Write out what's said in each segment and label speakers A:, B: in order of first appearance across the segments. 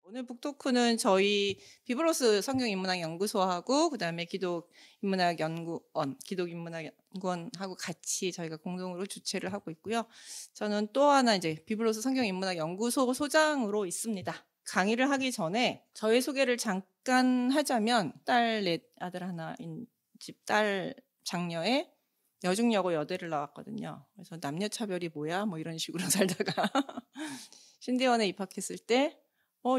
A: 오늘 북토크는 저희 비브로스 성경인문학 연구소하고 그다음에 기독인문학연구원하고 같이 저희가 공동으로 주최를 하고 있고요. 저는 또 하나 이제 비브로스 성경인문학 연구소 소장으로 있습니다. 강의를 하기 전에 저의 소개를 잠깐 하자면 딸 넷 아들 하나인 집 딸 장녀에 여중여고 여대를 나왔거든요. 그래서 남녀 차별이 뭐야? 뭐 이런 식으로 살다가 신대원에 입학했을 때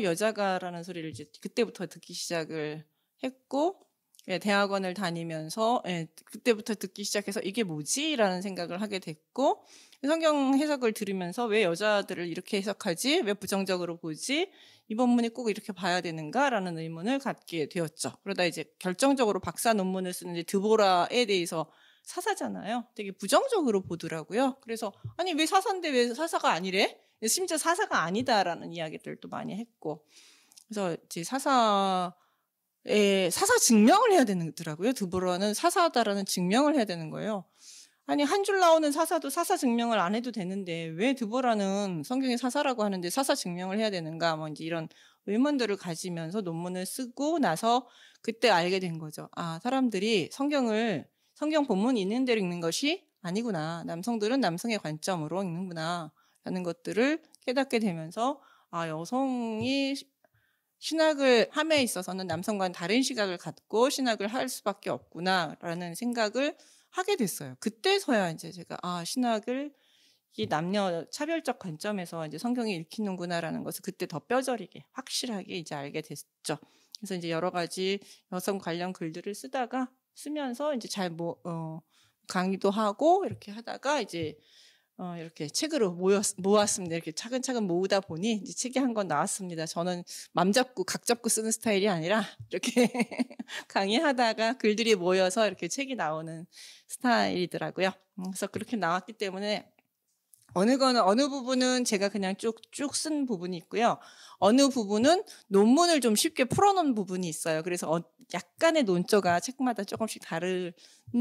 A: 여자가라는 소리를 이제 그때부터 듣기 시작을 했고, 예, 대학원을 다니면서 그때부터 듣기 시작해서 이게 뭐지? 라는 생각을 하게 됐고, 성경 해석을 들으면서 왜 여자들을 이렇게 해석하지? 왜 부정적으로 보지? 이 본문이 꼭 이렇게 봐야 되는가? 라는 의문을 갖게 되었죠. 그러다 이제 결정적으로 박사 논문을 쓰는 이제 드보라에 대해서 사사잖아요. 되게 부정적으로 보더라고요. 그래서 아니 왜 사사인데 왜 사사가 아니래? 심지어 사사가 아니다라는 이야기들도 많이 했고, 그래서 이제 사사 증명을 해야 되더라고요. 드보라는 사사다라는 증명을 해야 되는 거예요. 아니 한 줄 나오는 사사도 사사 증명을 안 해도 되는데 왜 드보라는 성경에 사사라고 하는데 사사 증명을 해야 되는가? 뭐 이제 이런 의문들을 가지면서 논문을 쓰고 나서 그때 알게 된 거죠. 아, 사람들이 성경 본문이 있는 대로 읽는 것이 아니구나. 남성들은 남성의 관점으로 읽는구나. 라는 것들을 깨닫게 되면서 아, 여성이 신학을 함에 있어서는 남성과는 다른 시각을 갖고 신학을 할 수밖에 없구나라는 생각을 하게 됐어요. 그때서야 이제 제가 아, 신학을 이 남녀 차별적 관점에서 이제 성경이 읽히는구나라는 것을 그때 더 뼈저리게 확실하게 이제 알게 됐죠. 그래서 이제 여러 가지 여성 관련 글들을 쓰면서 이제 강의도 하고 이렇게 하다가 이제 이렇게 책으로 모았습니다. 이렇게 차근차근 모으다 보니 이제 책이 한 권 나왔습니다. 저는 맘 잡고 각 잡고 쓰는 스타일이 아니라 이렇게 강의하다가 글들이 모여서 이렇게 책이 나오는 스타일이더라고요. 그래서 그렇게 나왔기 때문에 어느 부분은 제가 그냥 쭉 쓴 부분이 있고요. 어느 부분은 논문을 좀 쉽게 풀어놓은 부분이 있어요. 그래서 약간의 논조가 책마다 조금씩 다른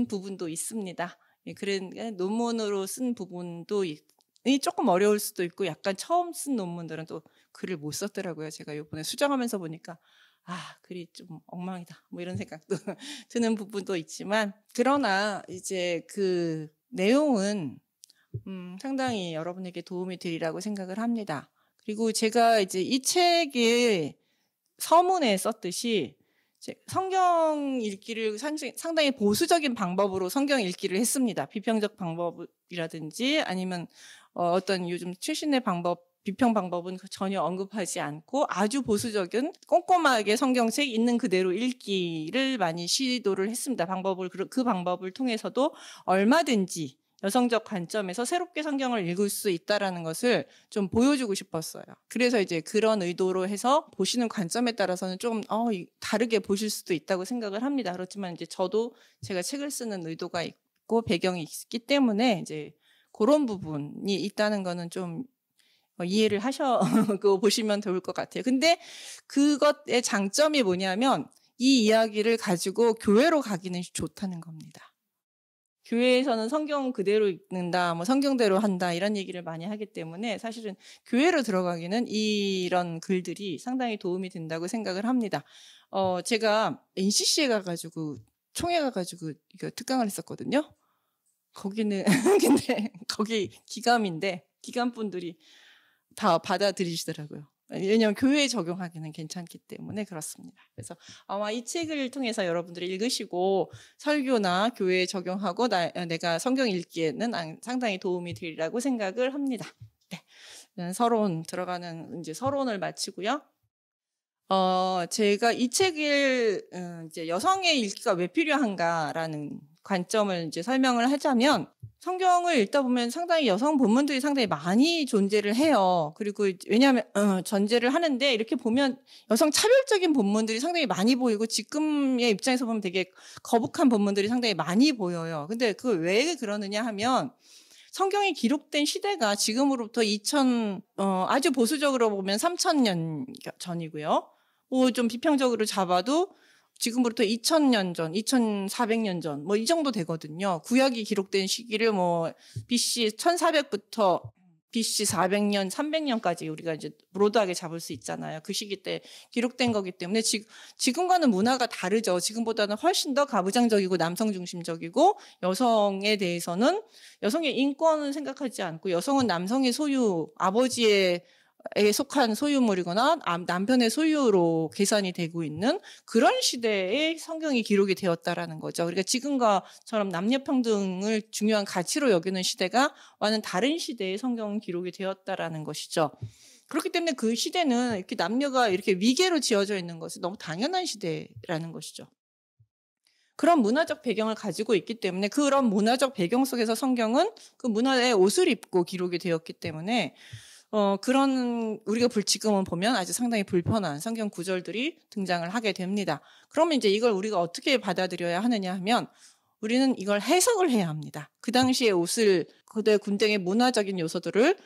A: 부분도 있습니다. 예, 논문으로 쓴 부분도 조금 어려울 수도 있고 약간 처음 쓴 논문들은 또 글을 못 썼더라고요. 제가 이번에 수정하면서 보니까 아, 글이 좀 엉망이다. 뭐 이런 생각도 드는 부분도 있지만 그러나 이제 그 내용은 상당히 여러분에게 도움이 되리라고 생각을 합니다. 그리고 제가 이제 이 책의 서문에 썼듯이 성경 읽기를 상당히 보수적인 방법으로 성경 읽기를 했습니다. 비평적 방법이라든지 아니면 어떤 요즘 최신의 비평 방법은 전혀 언급하지 않고 아주 보수적인 꼼꼼하게 성경책 있는 그대로 읽기를 많이 시도를 했습니다. 그 방법을 통해서도 얼마든지 여성적 관점에서 새롭게 성경을 읽을 수 있다라는 것을 좀 보여주고 싶었어요. 그래서 이제 그런 의도로 해서 보시는 관점에 따라서는 좀 다르게 보실 수도 있다고 생각을 합니다. 그렇지만 이제 저도 제가 책을 쓰는 의도가 있고 배경이 있기 때문에 이제 그런 부분이 있다는 거는 좀 이해를 하셔고 보시면 좋을 것 같아요. 근데 그것의 장점이 뭐냐면 이 이야기를 가지고 교회로 가기는 좋다는 겁니다. 교회에서는 성경 그대로 읽는다, 뭐 성경대로 한다 이런 얘기를 많이 하기 때문에 사실은 교회로 들어가기는 이런 글들이 상당히 도움이 된다고 생각을 합니다. 제가 NCC에 가가지고 총회 가가지고 이거 특강을 했었거든요. 거기는 근데 거기 기감분들이 다 받아들이시더라고요. 왜냐하면 교회에 적용하기는 괜찮기 때문에 그렇습니다. 그래서 아마 이 책을 통해서 여러분들이 읽으시고 설교나 교회에 적용하고 내가 성경 읽기에는 상당히 도움이 되리라고 생각을 합니다. 네. 서론을 마치고요. 제가 이 책을 이제 여성의 읽기가 왜 필요한가라는 관점을 이제 설명을 하자면 성경을 읽다 보면 상당히 여성 본문들이 상당히 많이 존재를 해요. 그리고 왜냐하면 전제를 하는데 이렇게 보면 여성 차별적인 본문들이 상당히 많이 보이고 지금의 입장에서 보면 되게 거북한 본문들이 상당히 많이 보여요. 근데 그걸 왜 그러느냐 하면 성경이 기록된 시대가 지금으로부터 아주 보수적으로 보면 3000년 전이고요. 좀 비평적으로 잡아도 지금부터 2000년 전, 2400년 전, 뭐 이 정도 되거든요. 구약이 기록된 시기를 BC 1400부터 BC 400년, 300년까지 우리가 이제 브로드하게 잡을 수 있잖아요. 그 시기 때 기록된 거기 때문에 지금과는 문화가 다르죠. 지금보다는 훨씬 더 가부장적이고 남성 중심적이고 여성에 대해서는 여성의 인권은 생각하지 않고 여성은 남성의 소유, 아버지의 에 속한 소유물이거나 남편의 소유로 계산이 되고 있는 그런 시대에 성경이 기록이 되었다라는 거죠. 그러니까 지금과처럼 남녀평등을 중요한 가치로 여기는 시대가 와는 다른 시대에 성경은 기록이 되었다라는 것이죠. 그렇기 때문에 그 시대는 이렇게 남녀가 이렇게 위계로 지어져 있는 것은 너무 당연한 시대라는 것이죠. 그런 문화적 배경을 가지고 있기 때문에 그런 문화적 배경 속에서 성경은 그 문화의 옷을 입고 기록이 되었기 때문에 그런 우리가 지금은 보면 아주 상당히 불편한 성경 구절들이 등장을 하게 됩니다. 그러면 이제 이걸 우리가 어떻게 받아들여야 하느냐 하면 우리는 이걸 해석을 해야 합니다. 그 당시의 옷을 그대 군대의 문화적인 요소들을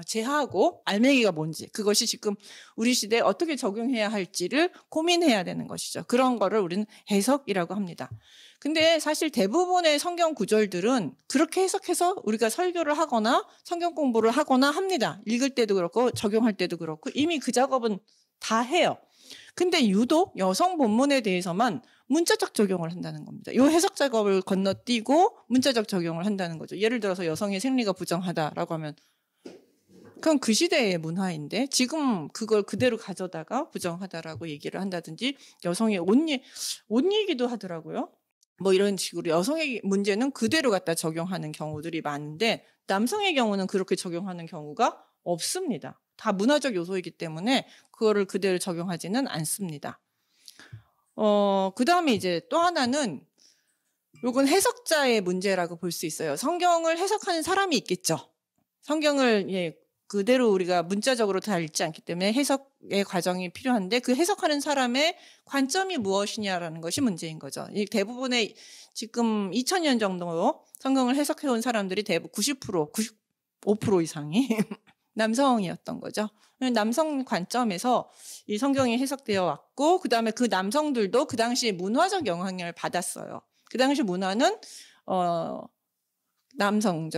A: 제하고 알맹이가 뭔지 그것이 지금 우리 시대에 어떻게 적용해야 할지를 고민해야 되는 것이죠. 그런 거를 우리는 해석이라고 합니다. 근데 사실 대부분의 성경 구절들은 그렇게 해석해서 우리가 설교를 하거나 성경 공부를 하거나 합니다. 읽을 때도 그렇고 적용할 때도 그렇고 이미 그 작업은 다 해요. 근데 유독 여성 본문에 대해서만 문자적 적용을 한다는 겁니다. 이 해석 작업을 건너뛰고 문자적 적용을 한다는 거죠. 예를 들어서 여성의 생리가 부정하다라고 하면 그건 그 시대의 문화인데 지금 그걸 그대로 가져다가 부정하다라고 얘기를 한다든지 여성의 옷 얘기도 하더라고요. 뭐 이런 식으로 여성의 문제는 그대로 갖다 적용하는 경우들이 많은데 남성의 경우는 그렇게 적용하는 경우가 없습니다. 다 문화적 요소이기 때문에 그거를 그대로 적용하지는 않습니다. 그 다음에 이제 또 하나는 요건 해석자의 문제라고 볼 수 있어요. 성경을 해석하는 사람이 있겠죠. 성경을 그대로 우리가 문자적으로 다 읽지 않기 때문에 해석의 과정이 필요한데 그 해석하는 사람의 관점이 무엇이냐라는 것이 문제인 거죠. 대부분의 지금 2000년 정도 성경을 해석해온 사람들이 대부분 90%, 95% 이상이 남성이었던 거죠. 남성 관점에서 이 성경이 해석되어 왔고 그다음에 그 남성들도 그 당시 문화적 영향을 받았어요. 그 당시 문화는 남성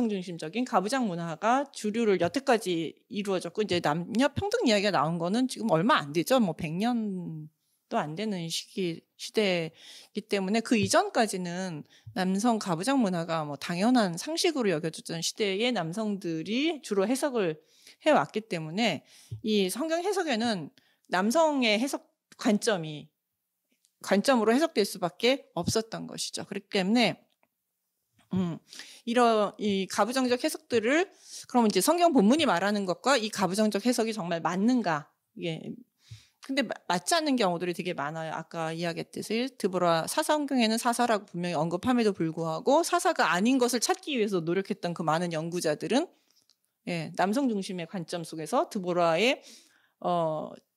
A: 중심적인 가부장 문화가 주류를 여태까지 이루어졌고 이제 남녀 평등 이야기가 나온 거는 지금 얼마 안 되죠. 뭐 100년도 안 되는 시대이기 때문에 그 이전까지는 남성 가부장 문화가 뭐 당연한 상식으로 여겨졌던 시대에 남성들이 주로 해석을 해왔기 때문에 이 성경 해석에는 남성의 해석 관점으로 해석될 수밖에 없었던 것이죠. 그렇기 때문에 이런 이 가부장적 해석들을 그럼 이제 성경 본문이 말하는 것과 이 가부장적 해석이 정말 맞는가? 근데 맞지 않는 경우들이 되게 많아요. 아까 이야기했듯이 드보라 사사성경에는 사사라고 분명히 언급함에도 불구하고 사사가 아닌 것을 찾기 위해서 노력했던 그 많은 연구자들은 남성 중심의 관점 속에서 드보라의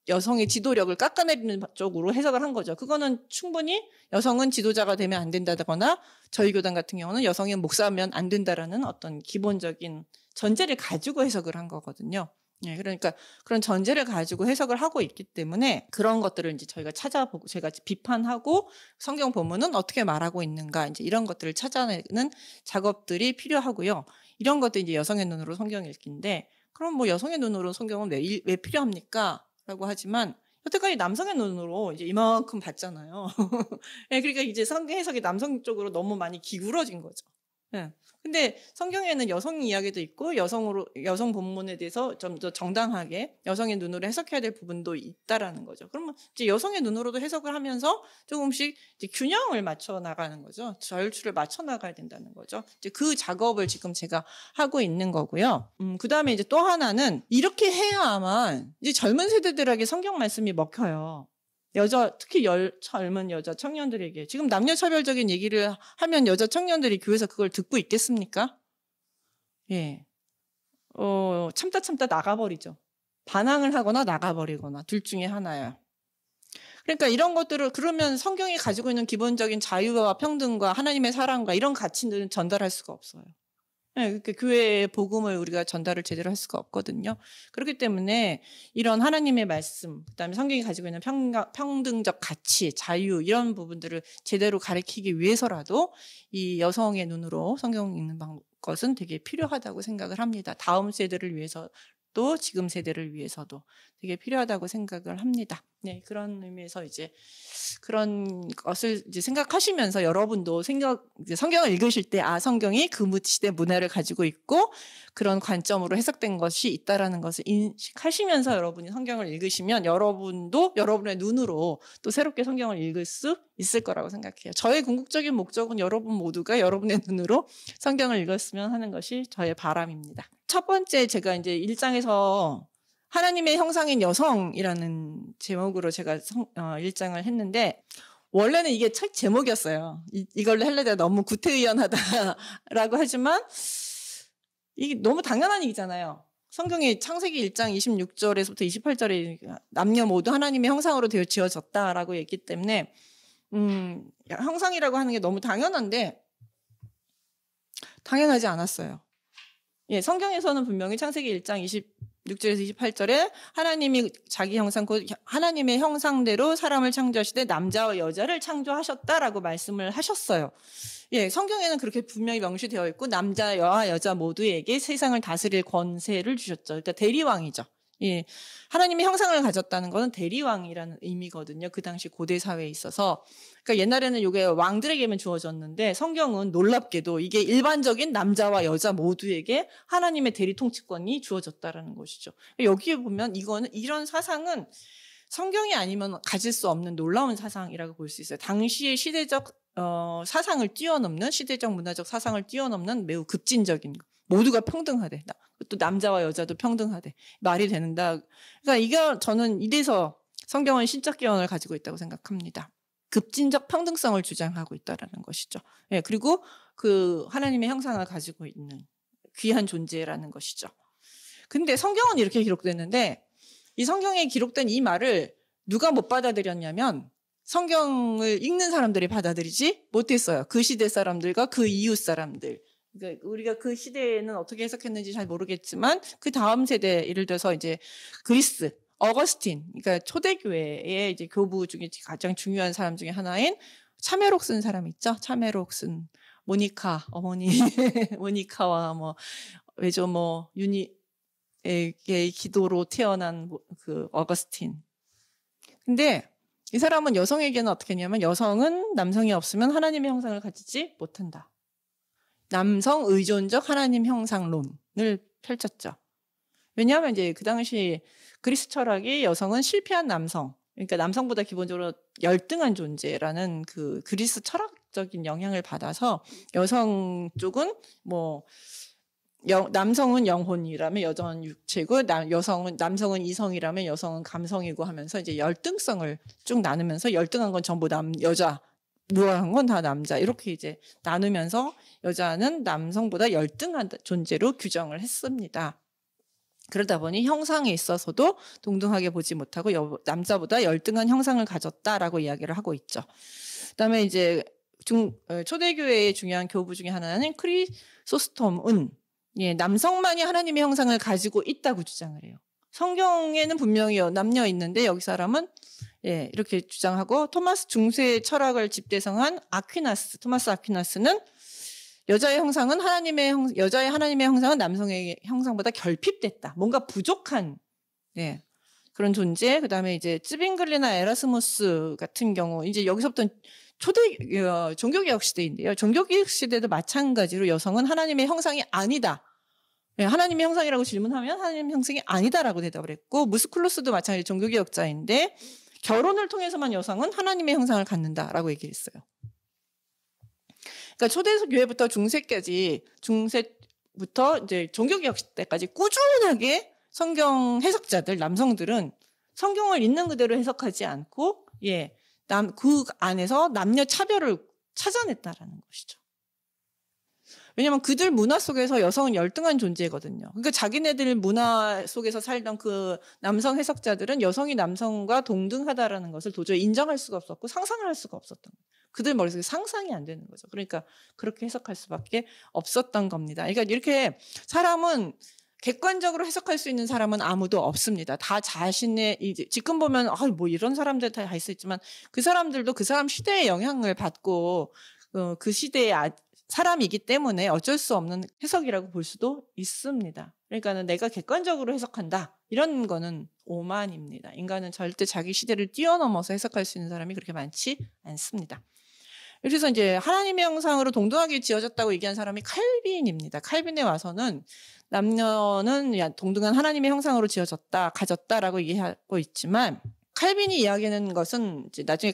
A: 여성의 지도력을 깎아내리는 쪽으로 해석을 한 거죠. 그거는 충분히 여성은 지도자가 되면 안 된다거나 저희 교단 같은 경우는 여성이 목사면 안 된다라는 어떤 기본적인 전제를 가지고 해석을 한 거거든요. 그러니까 그런 전제를 가지고 해석을 하고 있기 때문에 그런 것들을 이제 저희가 찾아보고 제가 비판하고 성경 본문은 어떻게 말하고 있는가 이제 이런 것들을 찾아내는 작업들이 필요하고요. 이런 것도 이제 여성의 눈으로 성경 읽기인데 그럼 뭐 여성의 눈으로 성경은 왜 필요합니까? 라고 하지만 여태까지 남성의 눈으로 이제 이만큼 봤잖아요. 그러니까 이제 성경 해석이 남성 쪽으로 너무 많이 기울어진 거죠. 근데 성경에는 여성 이야기도 있고 여성 본문에 대해서 좀 더 정당하게 여성의 눈으로 해석해야 될 부분도 있다라는 거죠. 그러면 이제 여성의 눈으로도 해석을 하면서 조금씩 이제 균형을 맞춰 나가는 거죠. 저율추를 맞춰 나가야 된다는 거죠. 이제 그 작업을 지금 제가 하고 있는 거고요. 그다음에 이제 또 하나는 이렇게 해야만 이제 젊은 세대들에게 성경 말씀이 먹혀요. 특히 젊은 여자 청년들에게 지금 남녀차별적인 얘기를 하면 여자 청년들이 교회에서 그걸 듣고 있겠습니까? 참다 나가버리죠. 반항을 하거나 나가버리거나 둘 중에 하나예요. 그러니까 이런 것들을 그러면 성경이 가지고 있는 기본적인 자유와 평등과 하나님의 사랑과 이런 가치들은 전달할 수가 없어요. 그러니까 교회의 복음을 우리가 전달을 제대로 할 수가 없거든요. 그렇기 때문에 이런 하나님의 말씀, 그다음에 성경이 가지고 있는 평등적 가치, 자유 이런 부분들을 제대로 가르치기 위해서라도 이 여성의 눈으로 성경 읽는 것은 되게 필요하다고 생각을 합니다. 다음 세대를 위해서도 지금 세대를 위해서도 되게 필요하다고 생각을 합니다. 네, 그런 의미에서 이제 그런 것을 이제 생각하시면서 여러분도 이제 성경을 읽으실 때 성경이 그 시대 문화를 가지고 있고 그런 관점으로 해석된 것이 있다라는 것을 인식하시면서 여러분이 성경을 읽으시면 여러분도 여러분의 눈으로 또 새롭게 성경을 읽을 수 있을 거라고 생각해요. 저의 궁극적인 목적은 여러분 모두가 여러분의 눈으로 성경을 읽었으면 하는 것이 저의 바람입니다. 첫 번째 제가 이제 1장에서 하나님의 형상인 여성이라는 제목으로 제가 1장을 했는데 원래는 이게 책 제목이었어요. 이걸로 하려다가 너무 구태의연하다라고 하지만 이게 너무 당연한 얘기잖아요. 성경에 창세기 1장 26절에서부터 28절에 남녀 모두 하나님의 형상으로 되어 지어졌다라고 했기 때문에 형상이라고 하는 게 너무 당연한데 당연하지 않았어요. 예, 성경에서는 분명히 창세기 1장 26절에서 28절에 하나님이 자기 형상, 곧 하나님의 형상대로 사람을 창조하시되 남자와 여자를 창조하셨다라고 말씀을 하셨어요. 예, 성경에는 그렇게 분명히 명시되어 있고 남자와 여자 모두에게 세상을 다스릴 권세를 주셨죠. 일단 대리왕이죠. 예, 하나님의 형상을 가졌다는 것은 대리왕이라는 의미거든요. 그 당시 고대 사회에 있어서. 그러니까 옛날에는 이게 왕들에게만 주어졌는데 성경은 놀랍게도 이게 일반적인 남자와 여자 모두에게 하나님의 대리 통치권이 주어졌다라는 것이죠. 여기에 보면 이런 사상은 성경이 아니면 가질 수 없는 놀라운 사상이라고 볼 수 있어요. 당시의 시대적 사상을 뛰어넘는 시대적 문화적 사상을 뛰어넘는 매우 급진적인 모두가 평등하대. 또 남자와 여자도 평등하대. 말이 되는다. 그러니까 저는 이래서 성경은 신적 기원을 가지고 있다고 생각합니다. 급진적 평등성을 주장하고 있다라는 것이죠. 예, 그리고 그 하나님의 형상을 가지고 있는 귀한 존재라는 것이죠. 근데 성경은 이렇게 기록됐는데 이 성경에 기록된 이 말을 누가 못 받아들였냐면 성경을 읽는 사람들이 받아들이지 못했어요. 그 시대 사람들과 그 이웃 사람들. 그러니까 우리가 그 시대에는 어떻게 해석했는지 잘 모르겠지만 그 다음 세대 예를 들어서 이제 그리스 어거스틴, 그러니까 초대교회의 이제 교부 중에 가장 중요한 사람 중에 하나인 차메록 쓴 사람 있죠? 차메록 쓴 모니카 어머니 모니카와 외조 유니에게 기도로 태어난 그 어거스틴. 근데 이 사람은 여성에게는 어떻게 했냐면 여성은 남성이 없으면 하나님의 형상을 가지지 못한다. 남성 의존적 하나님 형상론을 펼쳤죠. 왜냐하면 이제 그 당시 그리스 철학이 여성은 실패한 남성, 그러니까 남성보다 기본적으로 열등한 존재라는 그 그리스 철학적인 영향을 받아서 여성 쪽은 남성은 영혼이라면 여성은 육체고 남성은 이성이라면 여성은 감성이고 하면서 이제 열등성을 쭉 나누면서 열등한 건 전부 여자, 무한한 건 다 남자 이렇게 이제 나누면서 여자는 남성보다 열등한 존재로 규정을 했습니다. 그러다 보니 형상에 있어서도 동등하게 보지 못하고 남자보다 열등한 형상을 가졌다라고 이야기를 하고 있죠. 그다음에 이제 초대교회의 중요한 교부 중에 하나는 크리소스톰은 남성만이 하나님의 형상을 가지고 있다고 주장을 해요. 성경에는 분명히 남녀 있는데 여기 사람은 이렇게 주장하고 토마스 중세 철학을 집대성한 토마스 아퀴나스는 여자의 하나님의 형상은 남성의 형상보다 결핍됐다. 뭔가 부족한 그런 존재. 그다음에 이제 쯔빙글리나 에라스무스 같은 경우 이제 여기서부터 종교개혁 시대인데요. 종교개혁 시대도 마찬가지로 여성은 하나님의 형상이 아니다. 하나님의 형상이라고 질문하면 하나님의 형상이 아니다라고 대답을 했고 무스쿨로스도 마찬가지로 종교개혁자인데 결혼을 통해서만 여성은 하나님의 형상을 갖는다라고 얘기를 했어요. 그러니까 초대교회부터 중세부터 이제 종교개혁 때까지 꾸준하게 성경 해석자들 남성들은 성경을 있는 그대로 해석하지 않고 그 안에서 남녀 차별을 찾아냈다라는 것이죠. 왜냐하면 그들 문화 속에서 여성은 열등한 존재거든요. 그러니까 자기네들 문화 속에서 살던 그 남성 해석자들은 여성이 남성과 동등하다라는 것을 도저히 인정할 수가 없었고 상상을 할 수가 없었던 거예요. 그들 머릿속에 상상이 안 되는 거죠. 그러니까 그렇게 해석할 수밖에 없었던 겁니다. 그러니까 이렇게 사람은 객관적으로 해석할 수 있는 사람은 아무도 없습니다. 다 자신의 지금 보면 이런 사람들 다 있을 수 있지만 그 사람들도 그 사람 시대의 영향을 받고 그 시대의 사람이기 때문에 어쩔 수 없는 해석이라고 볼 수도 있습니다. 그러니까는 내가 객관적으로 해석한다. 이런 거는 오만입니다. 인간은 절대 자기 시대를 뛰어넘어서 해석할 수 있는 사람이 그렇게 많지 않습니다. 그래서 이제 하나님의 형상으로 동등하게 지어졌다고 얘기한 사람이 칼빈입니다. 칼빈에 와서는 남녀는 동등한 하나님의 형상으로 지어졌다, 가졌다라고 얘기하고 있지만 칼빈이 이야기하는 것은 이제 나중에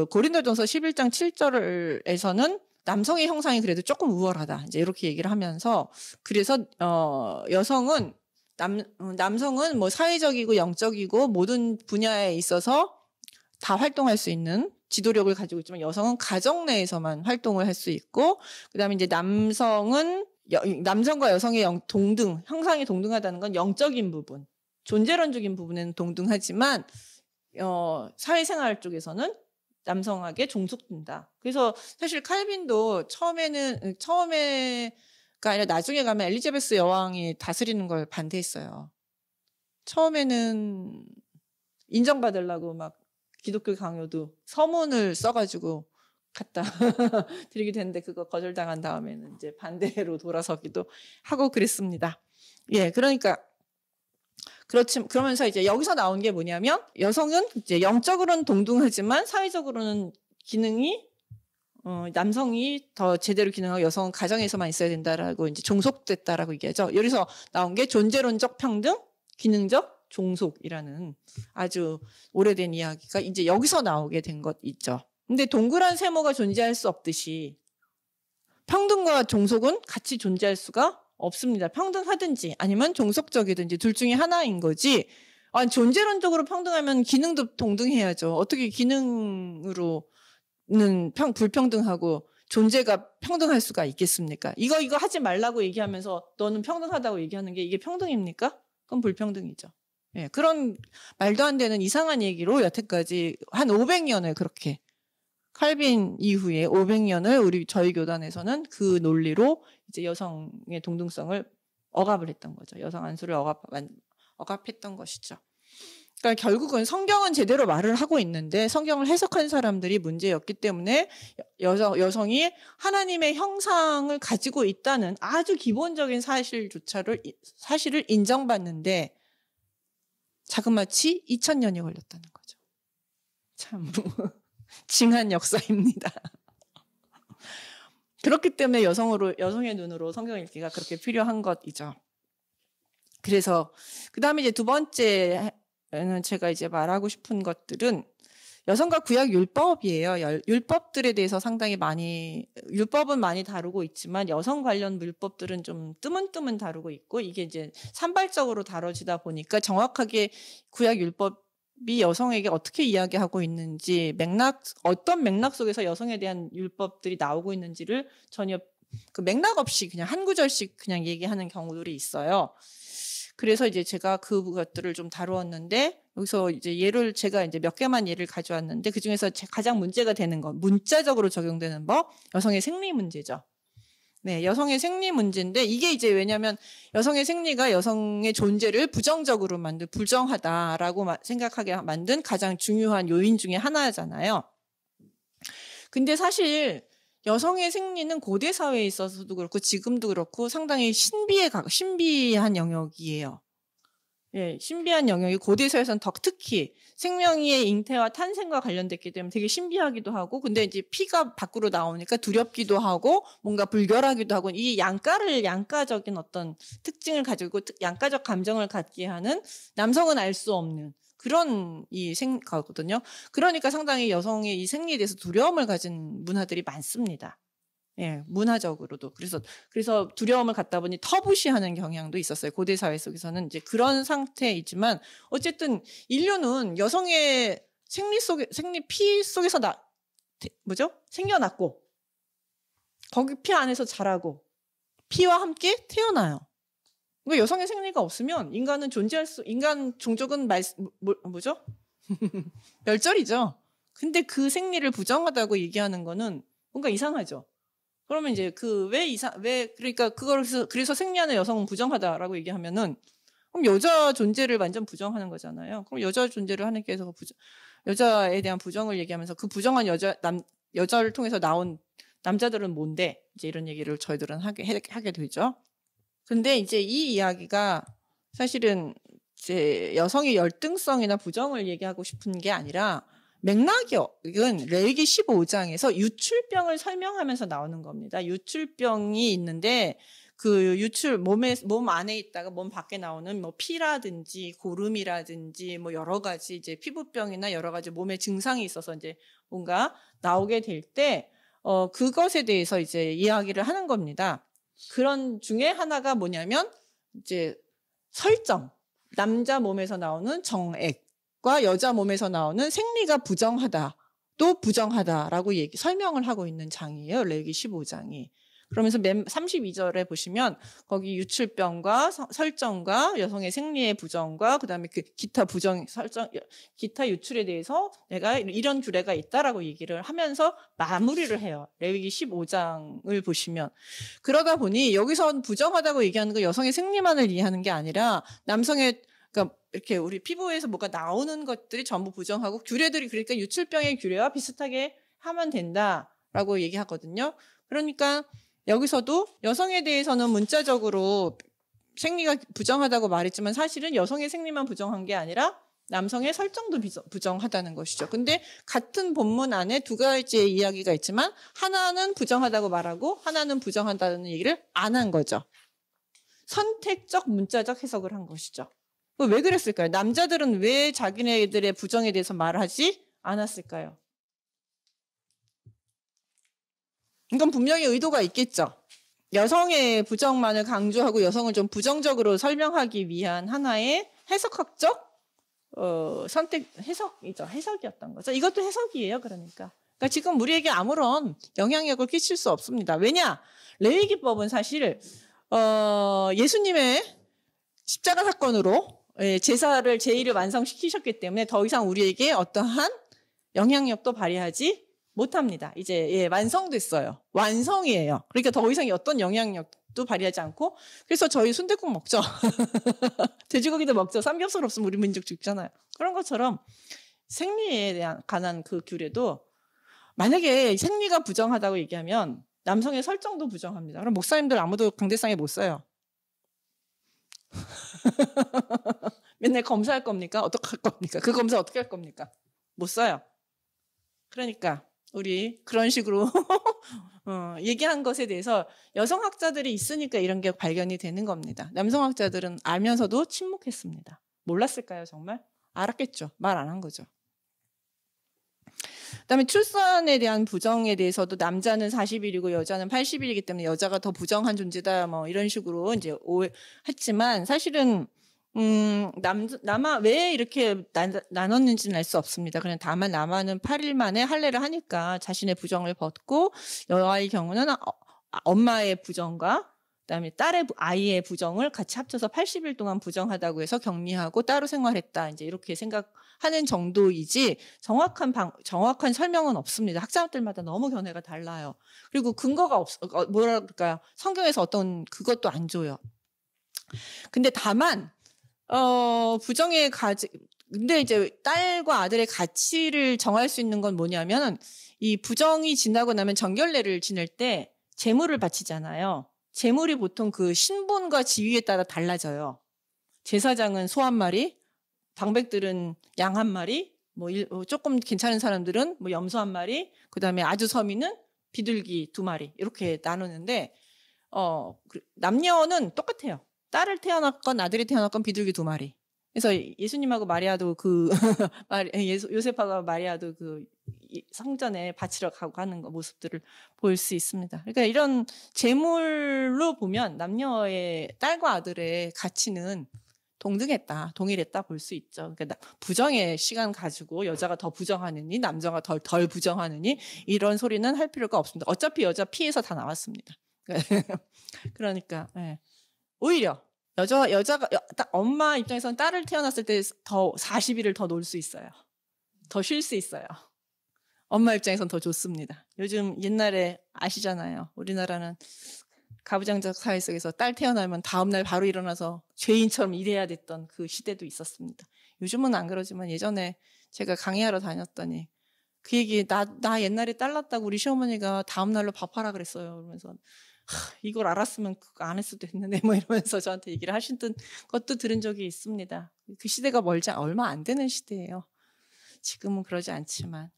A: 고린도전서 11장 7절에서는 남성의 형상이 그래도 조금 우월하다. 이제 이렇게 얘기를 하면서 그래서 여성은 남성은 뭐 사회적이고 영적이고 모든 분야에 있어서 다 활동할 수 있는 지도력을 가지고 있지만 여성은 가정 내에서만 활동을 할 수 있고 그다음에 이제 남성과 여성의 형상이 동등하다는 건 영적인 부분, 존재론적인 부분에는 동등하지만 사회생활 쪽에서는 남성에게 종속된다. 그래서 사실 칼빈도 처음에가 아니라 나중에 가면 엘리자베스 여왕이 다스리는 걸 반대했어요. 처음에는 인정받으려고 막 기독교 강요도 서문을 써가지고 갖다 드리기도 했는데 그거 거절당한 다음에는 이제 반대로 돌아서기도 하고 그랬습니다. 예, 그러니까 그러면서 이제 여기서 나온 게 뭐냐면 여성은 이제 영적으로는 동등하지만 사회적으로는 기능이 남성이 더 제대로 기능하고 여성은 가정에서만 있어야 된다라고 이제 종속됐다라고 얘기하죠. 여기서 나온 게 존재론적 평등, 기능적 종속이라는 아주 오래된 이야기가 이제 여기서 나오게 된 것 있죠. 근데 동그란 세모가 존재할 수 없듯이 평등과 종속은 같이 존재할 수가 없습니다. 평등하든지 아니면 종속적이든지 둘 중에 하나인 거지. 존재론적으로 평등하면 기능도 동등해야죠. 어떻게 기능으로는 불평등하고 존재가 평등할 수가 있겠습니까? 이거 하지 말라고 얘기하면서 너는 평등하다고 얘기하는 게 이게 평등입니까? 그건 불평등이죠. 예, 그런 말도 안 되는 이상한 얘기로 여태까지 한 500년을 그렇게 칼빈 이후에 500년을 저희 교단에서는 그 논리로 이제 여성의 동등성을 억압을 했던 거죠. 여성 안수를 억압했던 것이죠. 그러니까 결국은 성경은 제대로 말을 하고 있는데 성경을 해석한 사람들이 문제였기 때문에 여성이 하나님의 형상을 가지고 있다는 아주 기본적인 사실을 인정받는데 자그마치 2000년이 걸렸다는 거죠. 참 징한 역사입니다. 그렇기 때문에 여성의 눈으로 성경 읽기가 그렇게 필요한 것이죠. 그래서 그 다음에 이제 두 번째는 제가 이제 말하고 싶은 것들은 여성과 구약 율법이에요. 율법들에 대해서 상당히 율법은 많이 다루고 있지만 여성 관련 율법들은 좀 뜨문뜨문 다루고 있고 이게 이제 산발적으로 다뤄지다 보니까 정확하게 구약 율법이 여성에게 어떻게 이야기하고 있는지 어떤 맥락 속에서 여성에 대한 율법들이 나오고 있는지를 전혀 그 맥락 없이 그냥 한 구절씩 그냥 얘기하는 경우들이 있어요. 그래서 이제 제가 그것들을 좀 다루었는데 여기서 이제 제가 이제 몇 개만 예를 가져왔는데 그 중에서 가장 문제가 되는 것, 문자적으로 적용되는 법, 여성의 생리 문제죠. 네, 여성의 생리 문제인데 이게 이제 왜냐하면 여성의 생리가 여성의 존재를 부정적으로 불정하다라고 생각하게 만든 가장 중요한 요인 중에 하나잖아요. 근데 사실 여성의 생리는 고대 사회에 있어서도 그렇고 지금도 그렇고 상당히 신비한 영역이에요. 예, 신비한 영역이 고대 사회에서는 특히 생명의 잉태와 탄생과 관련됐기 때문에 되게 신비하기도 하고 근데 이제 피가 밖으로 나오니까 두렵기도 하고 뭔가 불결하기도 하고 이 양가적인 어떤 특징을 가지고 양가적 감정을 갖게 하는 남성은 알 수 없는 그런 거거든요. 그러니까 상당히 여성의 이 생리에 대해서 두려움을 가진 문화들이 많습니다. 예, 문화적으로도. 그래서 두려움을 갖다 보니 터부시하는 경향도 있었어요. 고대 사회 속에서는 이제 그런 상태이지만 어쨌든 인류는 여성의 생리 피 속에서 생겨났고 거기 피 안에서 자라고 피와 함께 태어나요. 그러니까 여성의 생리가 없으면 인간 종족은 멸절이죠. 근데 그 생리를 부정하다고 얘기하는 거는 뭔가 이상하죠. 그러면 이제 그러니까 그래서 생리하는 여성은 부정하다라고 얘기하면은 그럼 여자 존재를 완전 부정하는 거잖아요. 그럼 여자 존재를 하나님께서 여자에 대한 부정을 얘기하면서 그 부정한 여자를 통해서 나온 남자들은 뭔데? 이제 이런 얘기를 저희들은 하게 되죠. 근데 이제 이 이야기가 사실은 이제 여성의 열등성이나 부정을 얘기하고 싶은 게 아니라 맥락은 레위기 15장에서 유출병을 설명하면서 나오는 겁니다. 유출병이 있는데 그 유출 몸 안에 있다가 몸 밖에 나오는 뭐 피라든지 고름이라든지 뭐 여러 가지 이제 피부병이나 여러 가지 몸에 증상이 있어서 이제 뭔가 나오게 될 때 그것에 대해서 이제 이야기를 하는 겁니다. 그런 중에 하나가 뭐냐면 이제 설정, 남자 몸에서 나오는 정액과 여자 몸에서 나오는 생리가 부정하다, 또 부정하다라고 설명을 하고 있는 장이에요. 레위기 15장이. 그러면서 32절에 보시면 거기 유출병과 설정과 여성의 생리의 부정과 그다음에 그 기타 부정 설정 기타 유출에 대해서 내가 이런 규례가 있다라고 얘기를 하면서 마무리를 해요. 레위기 15장을 보시면. 그러다 보니 여기서 부정하다고 얘기하는 건 여성의 생리만을 이해하는 게 아니라 남성의 그러니까 이렇게 우리 피부에서 뭐가 나오는 것들이 전부 부정하고 규례들이 그러니까 유출병의 규례와 비슷하게 하면 된다라고 얘기하거든요. 그러니까 여기서도 여성에 대해서는 문자적으로 생리가 부정하다고 말했지만 사실은 여성의 생리만 부정한 게 아니라 남성의 설정도 부정하다는 것이죠. 근데 같은 본문 안에 두 가지의 이야기가 있지만 하나는 부정하다고 말하고 하나는 부정한다는 얘기를 안 한 거죠. 선택적 문자적 해석을 한 것이죠. 왜 그랬을까요? 남자들은 왜 자기네들의 부정에 대해서 말하지 않았을까요? 이건 분명히 의도가 있겠죠. 여성의 부정만을 강조하고 여성을 좀 부정적으로 설명하기 위한 하나의 해석학적 해석이었던 거죠. 이것도 해석이에요. 그러니까 지금 우리에게 아무런 영향력을 끼칠 수 없습니다. 왜냐? 레위기법은 사실 예수님의 십자가 사건으로 제사를 제의를 완성시키셨기 때문에 더 이상 우리에게 어떠한 영향력도 발휘하지 못합니다. 이제 완성됐어요. 완성이에요. 그러니까 더 이상 어떤 영향력도 발휘하지 않고 그래서 저희 순댓국 먹죠. 돼지고기도 먹죠. 삼겹살 없으면 우리 민족 죽잖아요. 그런 것처럼 생리에 관한 그 규례도 만약에 생리가 부정하다고 얘기하면 남성의 설정도 부정합니다. 그럼 목사님들 아무도 강대상에 못 써요. 맨날 검사할 겁니까? 어떻게 할 겁니까? 그 검사 어떻게 할 겁니까? 못 써요. 그러니까 우리 그런 식으로 얘기한 것에 대해서 여성학자들이 있으니까 이런 게 발견이 되는 겁니다. 남성학자들은 알면서도 침묵했습니다. 몰랐을까요, 정말? 알았겠죠. 말 안 한 거죠. 그다음에 출산에 대한 부정에 대해서도 남자는 40일이고 여자는 80일이기 때문에 여자가 더 부정한 존재다 뭐 이런 식으로 이제 오해했지만 사실은 남아 왜 이렇게 나눴는지는 알 수 없습니다. 그냥 다만 남아는 8일 만에 할례를 하니까 자신의 부정을 벗고 여아의 경우는 엄마의 부정과 그다음에 아이의 부정을 같이 합쳐서 80일 동안 부정하다고 해서 격리하고 따로 생활했다. 이제 이렇게 생각하는 정도이지 정확한 설명은 없습니다. 학자들마다 너무 견해가 달라요. 그리고 근거가 뭐라 그럴까요? 성경에서 어떤 그것도 안 줘요. 근데 다만 근데 이제 딸과 아들의 가치를 정할 수 있는 건 뭐냐면 이 부정이 지나고 나면 정결례를 지낼 때 제물을 바치잖아요. 제물이 보통 그 신분과 지위에 따라 달라져요. 제사장은 소 1마리, 방백들은 양 1마리, 뭐 조금 괜찮은 사람들은 뭐 염소 1마리, 그다음에 아주 서민은 비둘기 2마리 이렇게 나누는데 남녀는 똑같아요. 딸을 태어났건 아들이 태어났건 비둘기 2마리. 그래서 예수님하고 마리아도 요셉하고 마리아도 그 성전에 바치러 가고 하는 모습들을 볼 수 있습니다. 그러니까 이런 제물로 보면 남녀의 딸과 아들의 가치는 동일했다 볼 수 있죠. 그러니까 부정의 시간 가지고 여자가 더 부정하느니 남자가 덜 부정하느니 이런 소리는 할 필요가 없습니다. 어차피 여자 피에서 다 나왔습니다. 그러니까 오히려 여자가 엄마 입장에서는 딸을 태어났을 때 더 40일을 더 놀 수 있어요. 더 쉴 수 있어요. 엄마 입장에서는 더 좋습니다. 요즘 옛날에 아시잖아요. 우리나라는 가부장적 사회 속에서 딸 태어나면 다음날 바로 일어나서 죄인처럼 일해야 됐던 그 시대도 있었습니다. 요즘은 안 그러지만 예전에 제가 강의하러 다녔더니 그 얘기 나 옛날에 딸 낳았다고 우리 시어머니가 다음 날로 밥하라 그랬어요. 그러면서 이걸 알았으면 그거 안 했어도 됐는데 뭐 이러면서 저한테 얘기를 하시던 것도 들은 적이 있습니다. 그 시대가 얼마 안 되는 시대예요. 지금은 그러지 않지만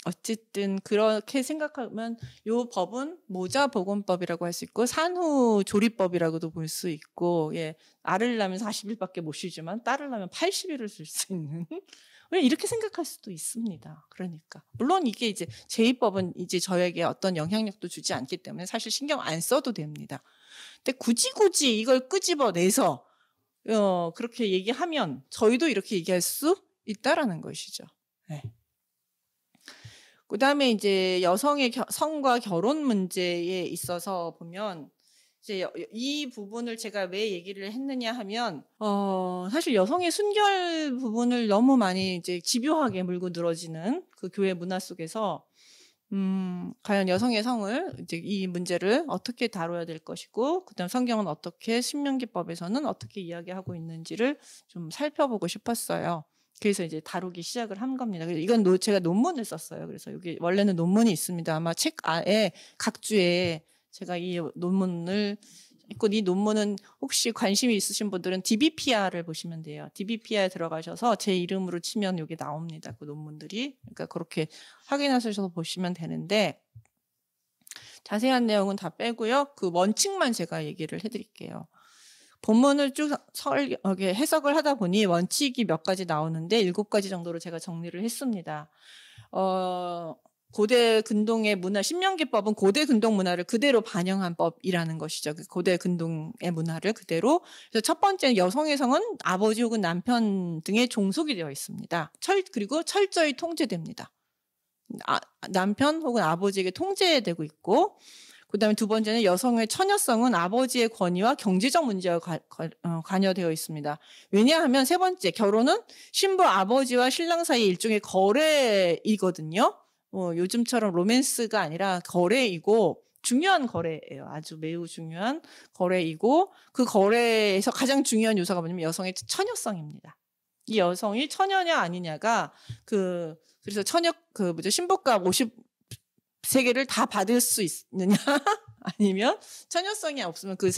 A: 어쨌든 그렇게 생각하면 요 법은 모자보건법이라고 할 수 있고 산후조리법이라고도 볼 수 있고, 예, 알을 낳으면 40일밖에 못 쉬지만 딸을 낳으면 80일을 쓸 수 있는 이렇게 생각할 수도 있습니다. 그러니까 물론 이게 이제 제2법은 이제 저에게 어떤 영향력도 주지 않기 때문에 사실 신경 안 써도 됩니다. 근데 굳이 이걸 끄집어내서 그렇게 얘기하면 저희도 이렇게 얘기할 수 있다라는 것이죠. 네. 그다음에 이제 여성의 성과 결혼 문제에 있어서 보면 이제 이 부분을 제가 왜 얘기를 했느냐 하면 사실 여성의 순결 부분을 너무 많이 이제 집요하게 물고 늘어지는 그 교회 문화 속에서 과연 여성의 성을 이제 이 문제를 어떻게 다뤄야 될 것이고, 그다음 성경은 어떻게 신명기법에서는 어떻게 이야기하고 있는지를 좀 살펴보고 싶었어요. 그래서 이제 다루기 시작을 한 겁니다. 이건 제가 논문을 썼어요. 그래서 여기 원래는 논문이 있습니다. 아마 책 아에 각 주에 제가 이 논문을 있고, 이 논문은 혹시 관심이 있으신 분들은 DBPR을 보시면 돼요. DBPR에 들어가셔서 제 이름으로 치면 여기 나옵니다. 그 논문들이. 그러니까 그렇게 확인하셔서 보시면 되는데, 자세한 내용은 다 빼고요. 그 원칙만 제가 얘기를 해드릴게요. 본문을 쭉 해석을 하다 보니 원칙이 몇 가지 나오는데 7가지 정도로 제가 정리를 했습니다. 고대 근동의 문화, 신명기법은 고대 근동 문화를 그대로 반영한 법이라는 것이죠. 고대 근동의 문화를 그대로. 그래서 첫 번째는 여성의 성은 아버지 혹은 남편 등의 종속이 되어 있습니다. 그리고 철저히 통제됩니다. 남편 혹은 아버지에게 통제되고 있고, 그다음에 두 번째는 여성의 처녀성은 아버지의 권위와 경제적 문제와 관여되어 있습니다. 왜냐하면 세 번째, 결혼은 신부 아버지와 신랑 사이 일종의 거래이거든요. 요즘처럼 로맨스가 아니라 거래이고 중요한 거래예요. 아주 매우 중요한 거래이고, 그 거래에서 가장 중요한 요소가 뭐냐면 여성의 처녀성입니다. 이 여성이 처녀냐 아니냐가 그래서 신부값 50세계를 다 받을 수 있느냐 아니면 처녀성이 없으면 그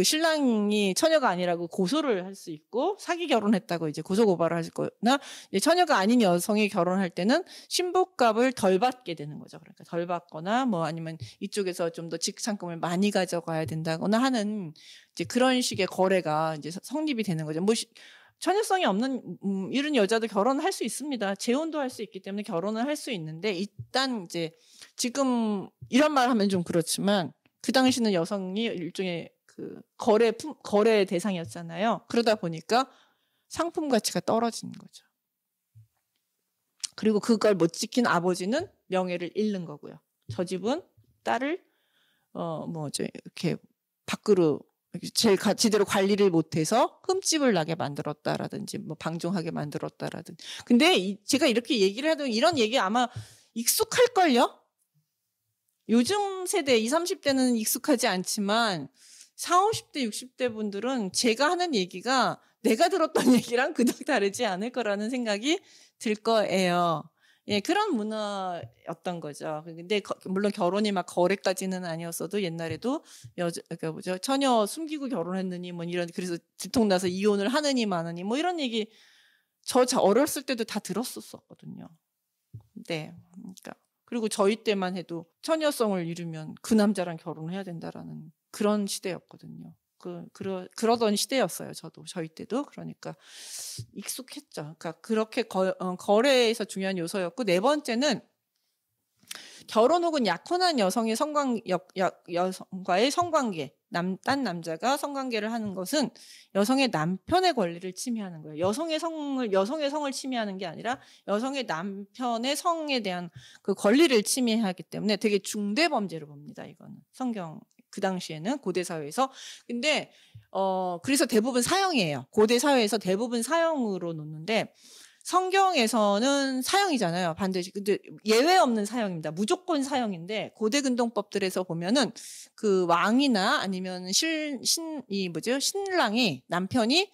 A: 신랑이 처녀가 아니라고 고소를 할 수 있고, 사기 결혼했다고 이제 고소 고발을 할 거나, 처녀가 아닌 여성이 결혼할 때는 신부값을 덜 받게 되는 거죠. 그러니까 덜 받거나 뭐 아니면 이쪽에서 좀 더 직창금을 많이 가져가야 된다거나 하는 이제 그런 식의 거래가 이제 성립이 되는 거죠. 처녀성이 없는 이런 여자도 결혼할 수 있습니다. 재혼도 할 수 있기 때문에 결혼을 할 수 있는데, 일단 이제 지금 이런 말 하면 좀 그렇지만 그 당시는 여성이 일종의 그 거래 대상이었잖아요. 그러다 보니까 상품 가치가 떨어지는 거죠. 그리고 그걸 못 지킨 아버지는 명예를 잃는 거고요. 저 집은 딸을 이렇게 밖으로 제대로 관리를 못해서 흠집을 나게 만들었다라든지 뭐 방종하게 만들었다라든지. 근데 제가 이렇게 얘기를 해도 이런 얘기 아마 익숙할걸요? 요즘 세대 20, 30대는 익숙하지 않지만 40, 50대, 60대 분들은 제가 하는 얘기가 내가 들었던 얘기랑 그닥 다르지 않을 거라는 생각이 들 거예요. 예, 그런 문화였던 거죠. 근데 물론 결혼이 막 거래까지는 아니었어도 옛날에도 처녀 숨기고 결혼했느니 뭐 그래서 들통나서 이혼을 하느니 마느니 뭐 이런 얘기 저 어렸을 때도 다 들었었거든요. 네, 그러니까 그리고 저희 때만 해도 처녀성을 잃으면 그 남자랑 결혼을 해야 된다라는 그런 시대였거든요. 그러던 시대였어요. 저희 때도. 그러니까 익숙했죠. 그러니까 그렇게 거래에서 중요한 요소였고, 네 번째는 결혼 혹은 약혼한 여성의 여성과의 성관계, 딴 남자가 성관계를 하는 것은 여성의 남편의 권리를 침해하는 거예요. 여성의 성을 침해하는 게 아니라 여성의 남편의 성에 대한 그 권리를 침해하기 때문에 되게 중대 범죄로 봅니다. 이거는 성경 그 당시에는 고대 사회에서. 근데 그래서 대부분 사형이에요. 고대 사회에서 대부분 사형으로 놓는데, 성경에서는 사형이잖아요. 반드시. 근데 예외 없는 사형입니다. 무조건 사형인데, 고대 근동법들에서 보면은 그 왕이나 아니면 신랑이, 남편이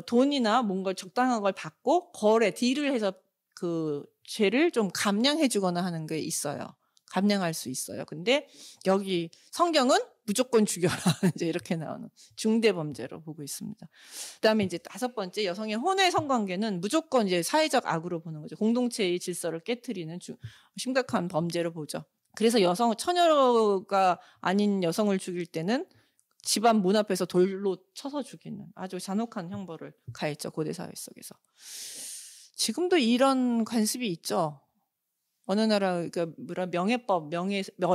A: 돈이나 뭔가 적당한 걸 받고 딜을 해서 죄를 좀 감량해주거나 하는 게 있어요. 감량할 수 있어요. 근데 여기 성경은 무조건 죽여라. 이제 이렇게 나오는 중대 범죄로 보고 있습니다. 그다음에 이제 5번째, 여성의 혼외 성관계는 무조건 이제 사회적 악으로 보는 거죠. 공동체의 질서를 깨트리는 심각한 범죄로 보죠. 그래서 처녀가 아닌 여성을 죽일 때는 집안 문 앞에서 돌로 쳐서 죽이는 아주 잔혹한 형벌을 가했죠. 고대 사회 속에서. 지금도 이런 관습이 있죠. 어느 나라 그러니까 명예법,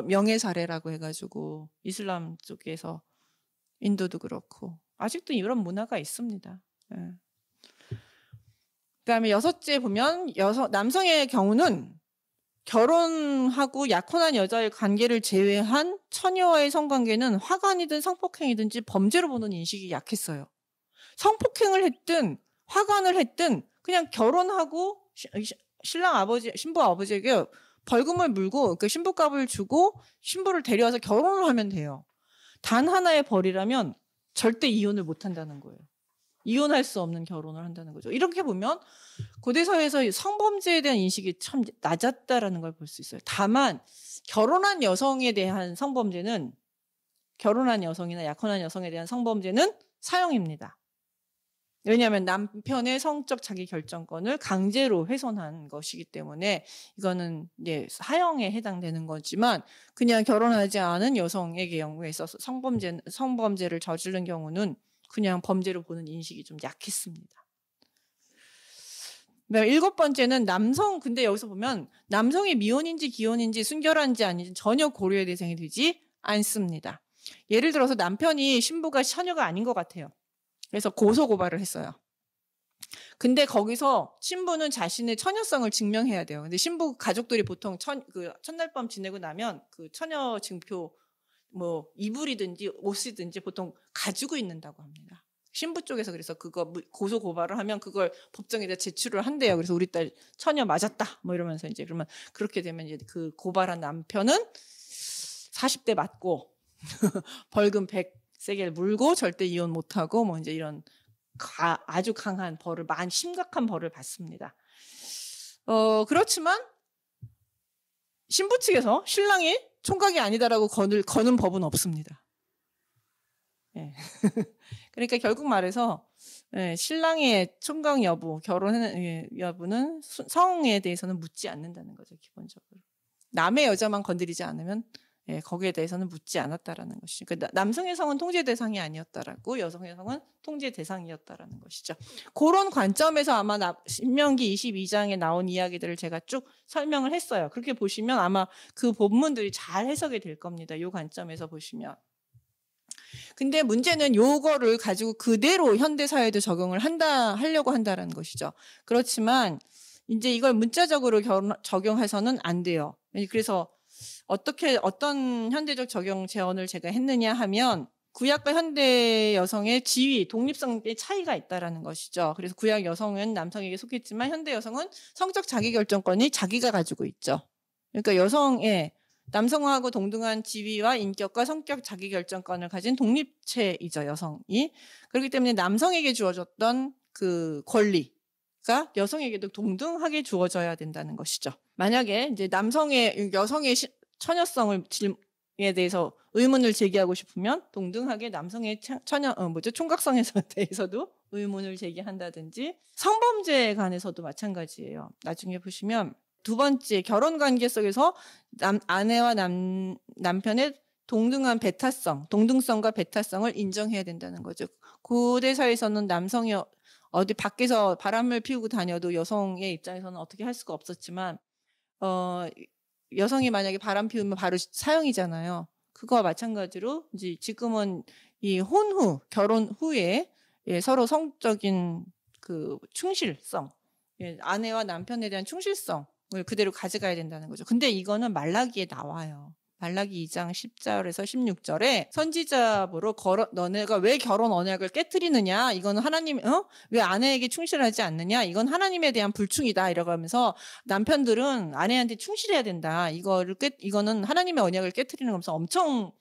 A: 명예사례라고 해가지고 이슬람 쪽에서 인도도 그렇고 아직도 이런 문화가 있습니다. 예. 그다음에 6째 보면 남성의 경우는 결혼하고 약혼한 여자의 관계를 제외한 처녀와의 성관계는 화관이든 성폭행이든지 범죄로 보는 인식이 약했어요. 성폭행을 했든 화관을 했든 그냥 결혼하고 신부 아버지에게 벌금을 물고 그 신부값을 주고 신부를 데려와서 결혼을 하면 돼요. 단 하나의 벌이라면 절대 이혼을 못 한다는 거예요. 이혼할 수 없는 결혼을 한다는 거죠. 이렇게 보면 고대 사회에서 성범죄에 대한 인식이 참 낮았다라는 걸 볼 수 있어요. 다만 결혼한 여성에 대한 성범죄는 결혼한 여성이나 약혼한 여성에 대한 성범죄는 사형입니다. 왜냐하면 남편의 성적 자기 결정권을 강제로 훼손한 것이기 때문에 이거는 이제 사형에 해당되는 거지만 그냥 결혼하지 않은 여성의 경우에 있어서 성범죄를 저지른 경우는 그냥 범죄로 보는 인식이 좀 약했습니다. 7번째는 근데 여기서 보면 남성이 미혼인지 기혼인지 순결한지 아닌지 전혀 고려의 대상이 되지 않습니다. 예를 들어서 남편이 신부가 처녀가 아닌 것 같아요. 그래서 고소고발을 했어요. 근데 거기서 신부는 자신의 처녀성을 증명해야 돼요. 근데 신부 가족들이 보통 첫날밤 지내고 나면 그 처녀 증표 이불이든지 옷이든지 보통 가지고 있는다고 합니다. 신부 쪽에서 그래서 그거 고소 고발을 하면 그걸 법정에다 제출을 한대요. 그래서 우리 딸 처녀 맞았다. 이러면서 이제 그러면 그렇게 되면 이제 그 고발한 남편은 40대 맞고 벌금 100세겔 물고 절대 이혼 못 하고 이제 이런 아주 강한 벌을 심각한 벌을 받습니다. 그렇지만 신부 측에서 신랑이 총각이 아니다라고 거는 법은 없습니다. 예. 그러니까 결국 말해서 신랑의 총각 여부, 결혼 여부는 성에 대해서는 묻지 않는다는 거죠. 기본적으로. 남의 여자만 건드리지 않으면 거기에 대해서는 묻지 않았다라는 것이죠. 그러니까 남성의 성은 통제 대상이 아니었다라고 여성의 성은 통제 대상이었다라는 것이죠. 그런 관점에서 아마 신명기 22장에 나온 이야기들을 제가 쭉 설명을 했어요. 그렇게 보시면 아마 그 본문들이 잘 해석이 될 겁니다. 이 관점에서 보시면. 근데 문제는 요거를 가지고 그대로 현대 사회도 적용을 하려고 한다라는 것이죠. 그렇지만 이제 이걸 문자적으로 적용해서는 안 돼요. 그래서 어떤 현대적 적용 제언을 제가 했느냐 하면 구약과 현대 여성의 지위, 독립성의 차이가 있다라는 것이죠. 그래서 구약 여성은 남성에게 속했지만 현대 여성은 성적 자기결정권이 자기가 가지고 있죠. 그러니까 남성하고 동등한 지위와 인격과 성격 자기결정권을 가진 독립체이죠, 여성이. 그렇기 때문에 남성에게 주어졌던 그 권리가 여성에게도 동등하게 주어져야 된다는 것이죠. 만약에 이제 여성의 처녀성에 대해서 의문을 제기하고 싶으면 동등하게 남성의 총각성에 대해서도 의문을 제기한다든지 성범죄에 관해서도 마찬가지예요. 나중에 보시면 2번째, 결혼 관계 속에서 아내와 남편의 동등성과 배타성을 인정해야 된다는 거죠. 고대 사회에서는 남성이 어디 밖에서 바람을 피우고 다녀도 여성의 입장에서는 어떻게 할 수가 없었지만 여성이 만약에 바람 피우면 바로 사형이잖아요. 그거와 마찬가지로 이제 지금은 이 결혼 후에 서로 성적인 그 충실성, 아내와 남편에 대한 충실성을 그대로 가져가야 된다는 거죠. 근데 이거는 말라기에 나와요. 말라기 2장 10절에서 16절에 선지자보로 너네가 왜 결혼 언약을 깨트리느냐? 이거는 왜 아내에게 충실하지 않느냐? 이건 하나님에 대한 불충이다. 이러면서 남편들은 아내한테 충실해야 된다. 이거는 하나님의 언약을 깨트리는 거면서 엄청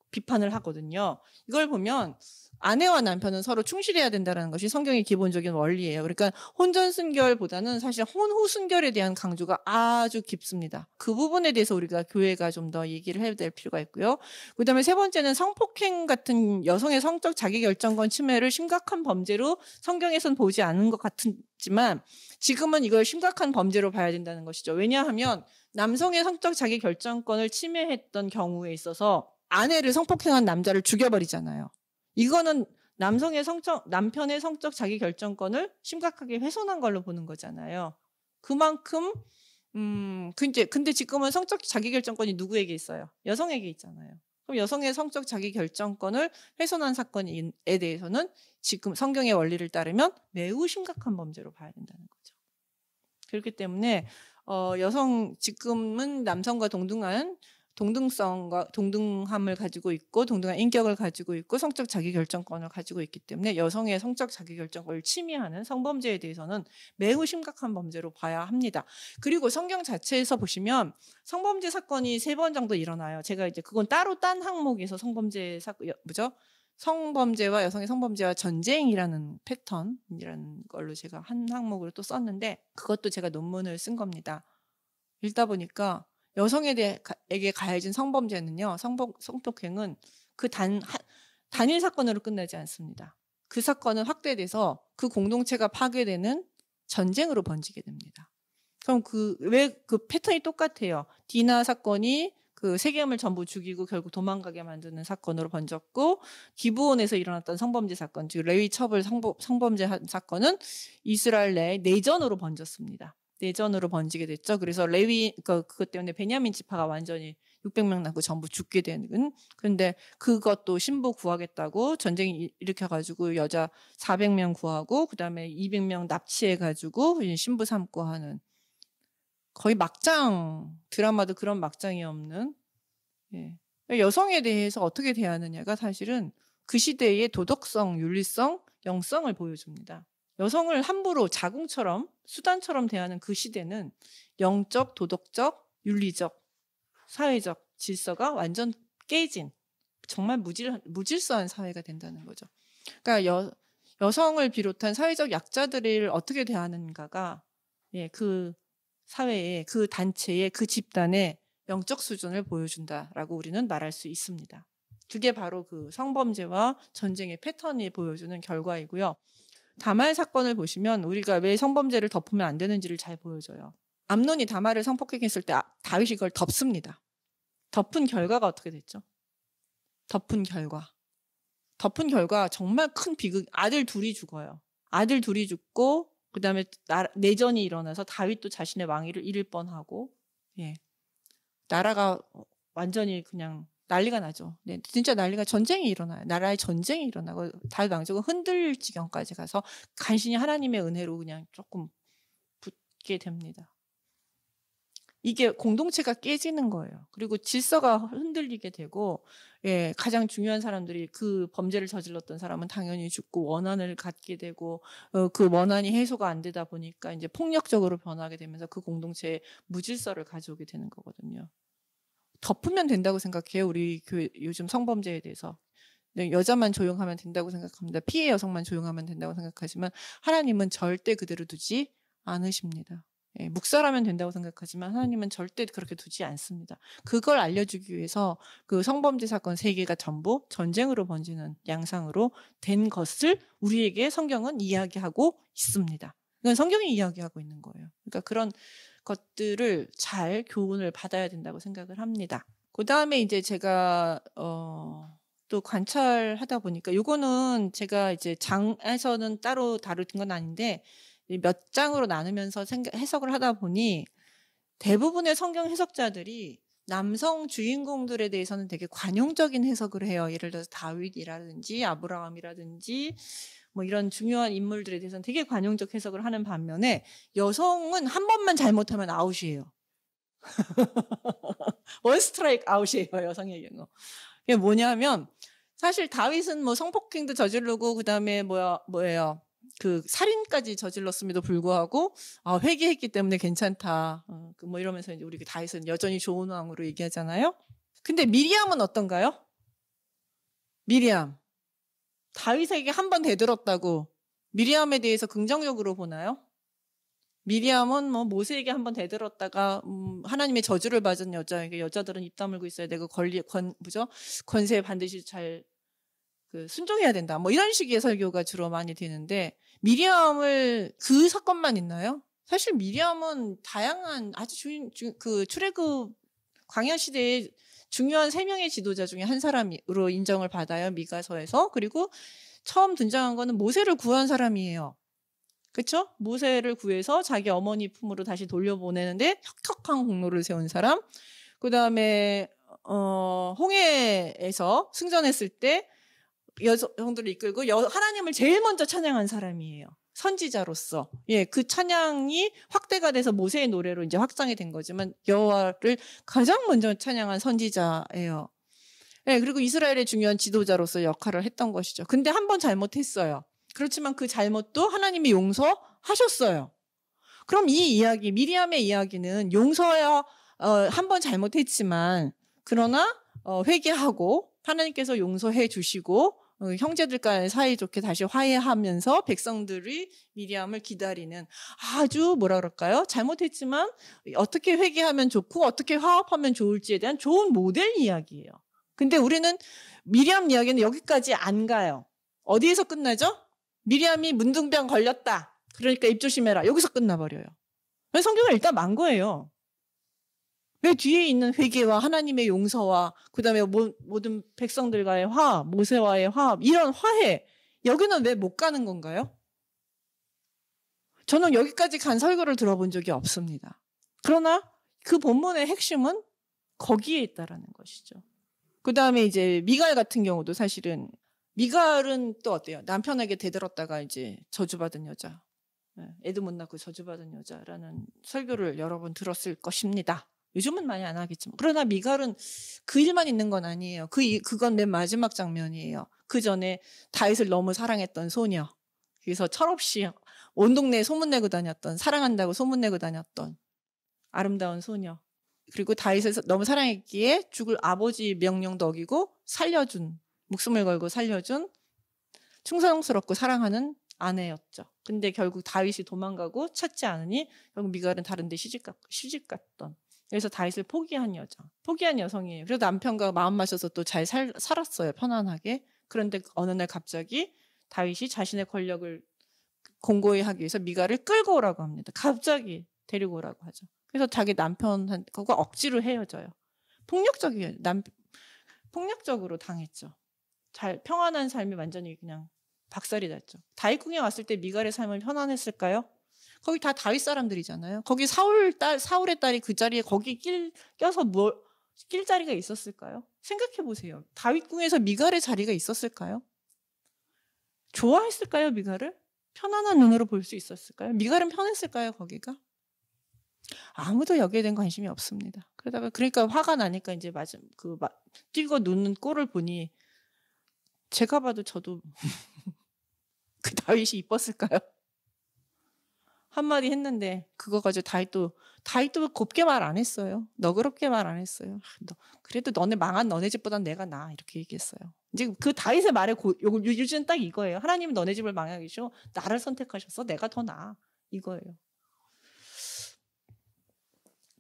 A: 비판을 하거든요. 이걸 보면 아내와 남편은 서로 충실해야 된다는 것이 성경의 기본적인 원리예요. 그러니까 혼전순결보다는 사실 혼후순결에 대한 강조가 아주 깊습니다. 그 부분에 대해서 우리가 교회가 좀 더 얘기를 해야 될 필요가 있고요. 그다음에 세 번째는 성폭행 같은 여성의 성적 자기결정권 침해를 심각한 범죄로 성경에서는 보지 않은 것 같지만 지금은 이걸 심각한 범죄로 봐야 된다는 것이죠. 왜냐하면 남성의 성적 자기결정권을 침해했던 경우에 있어서 아내를 성폭행한 남자를 죽여버리잖아요. 이거는 남편의 성적 자기결정권을 심각하게 훼손한 걸로 보는 거잖아요. 그만큼 근데 지금은 성적 자기결정권이 누구에게 있어요? 여성에게 있잖아요. 그럼 여성의 성적 자기결정권을 훼손한 사건에 대해서는 지금 성경의 원리를 따르면 매우 심각한 범죄로 봐야 된다는 거죠. 그렇기 때문에 지금은 남성과 동등함을 가지고 있고 동등한 인격을 가지고 있고 성적 자기결정권을 가지고 있기 때문에 여성의 성적 자기결정권을 침해하는 성범죄에 대해서는 매우 심각한 범죄로 봐야 합니다. 그리고 성경 자체에서 보시면 성범죄 사건이 3번 정도 일어나요. 제가 이제 그건 따로 딴 항목에서 성범죄와 여성의 성범죄와 전쟁이라는 패턴이라는 걸로 제가 한 항목으로 또 썼는데 그것도 제가 논문을 쓴 겁니다. 읽다 보니까 여성에게 가해진 성범죄는요, 성폭행은 그 단일 사건으로 끝나지 않습니다. 그 사건은 확대돼서 그 공동체가 파괴되는 전쟁으로 번지게 됩니다. 그럼 왜 그 패턴이 똑같아요. 디나 사건이 그 세겜을 전부 죽이고 결국 도망가게 만드는 사건으로 번졌고 기브온에서 일어났던 성범죄 사건, 즉 레위 첩을 성범죄 사건은 이스라엘 내 내전으로 번졌습니다. 내전으로 번지게 됐죠. 그래서 그것 때문에 베냐민 지파가 완전히 600명 남고 전부 죽게 되는. 그런데 그것도 신부 구하겠다고 전쟁이 일으켜가지고 여자 400명 구하고 그다음에 200명 납치해가지고 신부 삼고 하는 거의 막장 드라마도 그런 막장이 없는. 예. 여성에 대해서 어떻게 대하느냐가 사실은 그 시대의 도덕성, 윤리성, 영성을 보여줍니다. 여성을 함부로 자궁처럼 수단처럼 대하는 그 시대는 영적, 도덕적, 윤리적, 사회적 질서가 완전 깨진 정말 무질서한 사회가 된다는 거죠. 그러니까 여성을 비롯한 사회적 약자들을 어떻게 대하는가가 그 사회의 그 단체의 그 집단의 영적 수준을 보여준다라고 우리는 말할 수 있습니다. 그게 바로 그 성범죄와 전쟁의 패턴이 보여주는 결과이고요. 다말 사건을 보시면 우리가 왜 성범죄를 덮으면 안 되는지를 잘 보여줘요. 암논이 다말을 성폭행했을 때 다윗이 이걸 덮습니다. 덮은 결과가 어떻게 됐죠? 덮은 결과 정말 큰 비극. 아들 둘이 죽어요. 아들 둘이 죽고 그다음에 내전이 일어나서 다윗도 자신의 왕위를 잃을 뻔하고 나라가 완전히 그냥 난리가 나죠. 네, 진짜 전쟁이 일어나요. 나라에 전쟁이 일어나고 다윗 왕조가 흔들릴 지경까지 가서 간신히 하나님의 은혜로 그냥 조금 붙게 됩니다. 이게 공동체가 깨지는 거예요. 그리고 질서가 흔들리게 되고 가장 중요한 사람들이 그 범죄를 저질렀던 사람은 당연히 죽고 원한을 갖게 되고 그 원한이 해소가 안 되다 보니까 이제 폭력적으로 변하게 되면서 그 공동체에 무질서를 가져오게 되는 거거든요. 덮으면 된다고 생각해요. 우리 교회 요즘 성범죄에 대해서. 여자만 조용하면 된다고 생각합니다. 피해 여성만 조용하면 된다고 생각하지만 하나님은 절대 그대로 두지 않으십니다. 묵살하면 된다고 생각하지만 하나님은 절대 그렇게 두지 않습니다. 그걸 알려주기 위해서 그 성범죄 사건 3개가 전부 전쟁으로 번지는 양상으로 된 것을 우리에게 성경은 이야기하고 있습니다. 이건 성경이 이야기하고 있는 거예요. 그러니까 그런 것들을 잘 교훈을 받아야 된다고 생각을 합니다. 그 다음에 이제 제가 또 관찰하다 보니까 요거는 제가 이제 장에서는 따로 다룬 건 아닌데 몇 장으로 나누면서 해석을 하다 보니 대부분의 성경 해석자들이 남성 주인공들에 대해서는 되게 관용적인 해석을 해요. 예를 들어서 다윗이라든지 아브라함이라든지 뭐 이런 중요한 인물들에 대해서는 되게 관용적 해석을 하는 반면에 여성은 한 번만 잘못하면 아웃이에요. 원 스트라이크 아웃이에요. 여성에게는. 이게 뭐냐면 사실 다윗은 뭐 성폭행도 저지르고 그다음에 뭐예요? 그 살인까지 저질렀음에도 불구하고 회개했기 때문에 괜찮다. 뭐 이러면서 이제 우리 다윗은 여전히 좋은 왕으로 얘기하잖아요. 근데 미리암은 어떤가요? 미리암 다윗에게 한 번 대들었다고 미리암에 대해서 긍정적으로 보나요? 미리암은 뭐 모세에게 한 번 대들었다가 하나님의 저주를 받은 여자에게 여자들은 입 다물고 있어야 되고 권세에 반드시 잘 순종해야 된다. 뭐 이런 식의 설교가 주로 많이 되는데 미리암을 그 사건만 있나요? 사실 미리암은 다양한 아주 출애굽 광야 시대에 중요한 3명의 지도자 중에 한 사람으로 인정을 받아요. 미가서에서. 그리고 처음 등장한 거는 모세를 구한 사람이에요. 그렇죠? 모세를 구해서 자기 어머니 품으로 다시 돌려보내는데 혁혁한 공로를 세운 사람. 그다음에 홍해에서 승전했을 때 여성들을 이끌고 하나님을 제일 먼저 찬양한 사람이에요. 선지자로서. 예, 그 찬양이 확대가 돼서 모세의 노래로 이제 확장이 된 거지만 여호와를 가장 먼저 찬양한 선지자예요. 예, 그리고 이스라엘의 중요한 지도자로서 역할을 했던 것이죠. 근데 한 번 잘못했어요. 그렇지만 그 잘못도 하나님이 용서하셨어요. 그럼 이 이야기, 미리암의 이야기는 용서야 한 번 잘못했지만 그러나 회개하고 하나님께서 용서해 주시고 형제들과의 사이좋게 다시 화해하면서 백성들이 미리암을 기다리는 아주 뭐라 그럴까요? 잘못했지만 어떻게 회개하면 좋고 어떻게 화합하면 좋을지에 대한 좋은 모델 이야기예요. 근데 우리는 미리암 이야기는 여기까지 안 가요. 어디에서 끝나죠? 미리암이 문둥병 걸렸다. 그러니까 입 조심해라. 여기서 끝나버려요. 성경을 일단 만 거예요. 왜 뒤에 있는 회개와 하나님의 용서와 그다음에 모든 백성들과의 화합, 모세와의 화합, 이런 화해, 여기는 왜 못 가는 건가요? 저는 여기까지 간 설교를 들어본 적이 없습니다. 그러나 그 본문의 핵심은 거기에 있다라는 것이죠. 그다음에 이제 미갈 같은 경우도 사실은 미갈은 또 어때요? 남편에게 대들었다가 이제 저주받은 여자, 애도 못 낳고 저주받은 여자라는 설교를 여러 번 들었을 것입니다. 요즘은 많이 안 하겠지만. 그러나 미갈은 그 일만 있는 건 아니에요. 그건 맨 마지막 장면이에요. 그 전에 다윗을 너무 사랑했던 소녀. 그래서 철없이 온 동네에 소문내고 다녔던, 사랑한다고 소문내고 다녔던 아름다운 소녀. 그리고 다윗을 너무 사랑했기에 죽을 아버지 명령도 어기고 살려준, 목숨을 걸고 살려준 충성스럽고 사랑하는 아내였죠. 근데 결국 다윗이 도망가고 찾지 않으니 결국 미갈은 다른 데 시집 갔던. 그래서 다윗을 포기한 여성이에요. 그래도 남편과 마음 맞춰서 또 잘 살았어요. 편안하게. 그런데 어느 날 갑자기 다윗이 자신의 권력을 공고히 하기 위해서 미갈을 끌고 오라고 합니다. 갑자기 데리고 오라고 하죠. 그래서 자기 남편과 억지로 헤어져요. 폭력적으로 당했죠. 평안한 삶이 완전히 그냥 박살이 났죠. 다윗궁에 왔을 때 미갈의 삶은 편안했을까요? 거기 다 다윗 사람들이잖아요. 거기 사울의 딸이 그 자리에 거기 껴서 낄 자리가 있었을까요? 생각해 보세요. 다윗궁에서 미갈의 자리가 있었을까요? 좋아했을까요, 미갈을? 편안한 눈으로 볼 수 있었을까요? 미갈은 편했을까요, 거기가? 아무도 여기에 대한 관심이 없습니다. 그러니까 화가 나니까 이제 뛰고 누는 꼴을 보니 제가 봐도 저도 그 다윗이 이뻤을까요? 한마디 했는데 그거 가지고 다윗도 곱게 말 안 했어요. 너그럽게 말 안 했어요. 그래도 망한 너네 집보단 내가 나아 이렇게 얘기했어요. 이제 그 다윗의 말의 요지는 딱 이거예요. 하나님은 너네 집을 망하게 하시고 나를 선택하셨어. 내가 더 나아. 이거예요.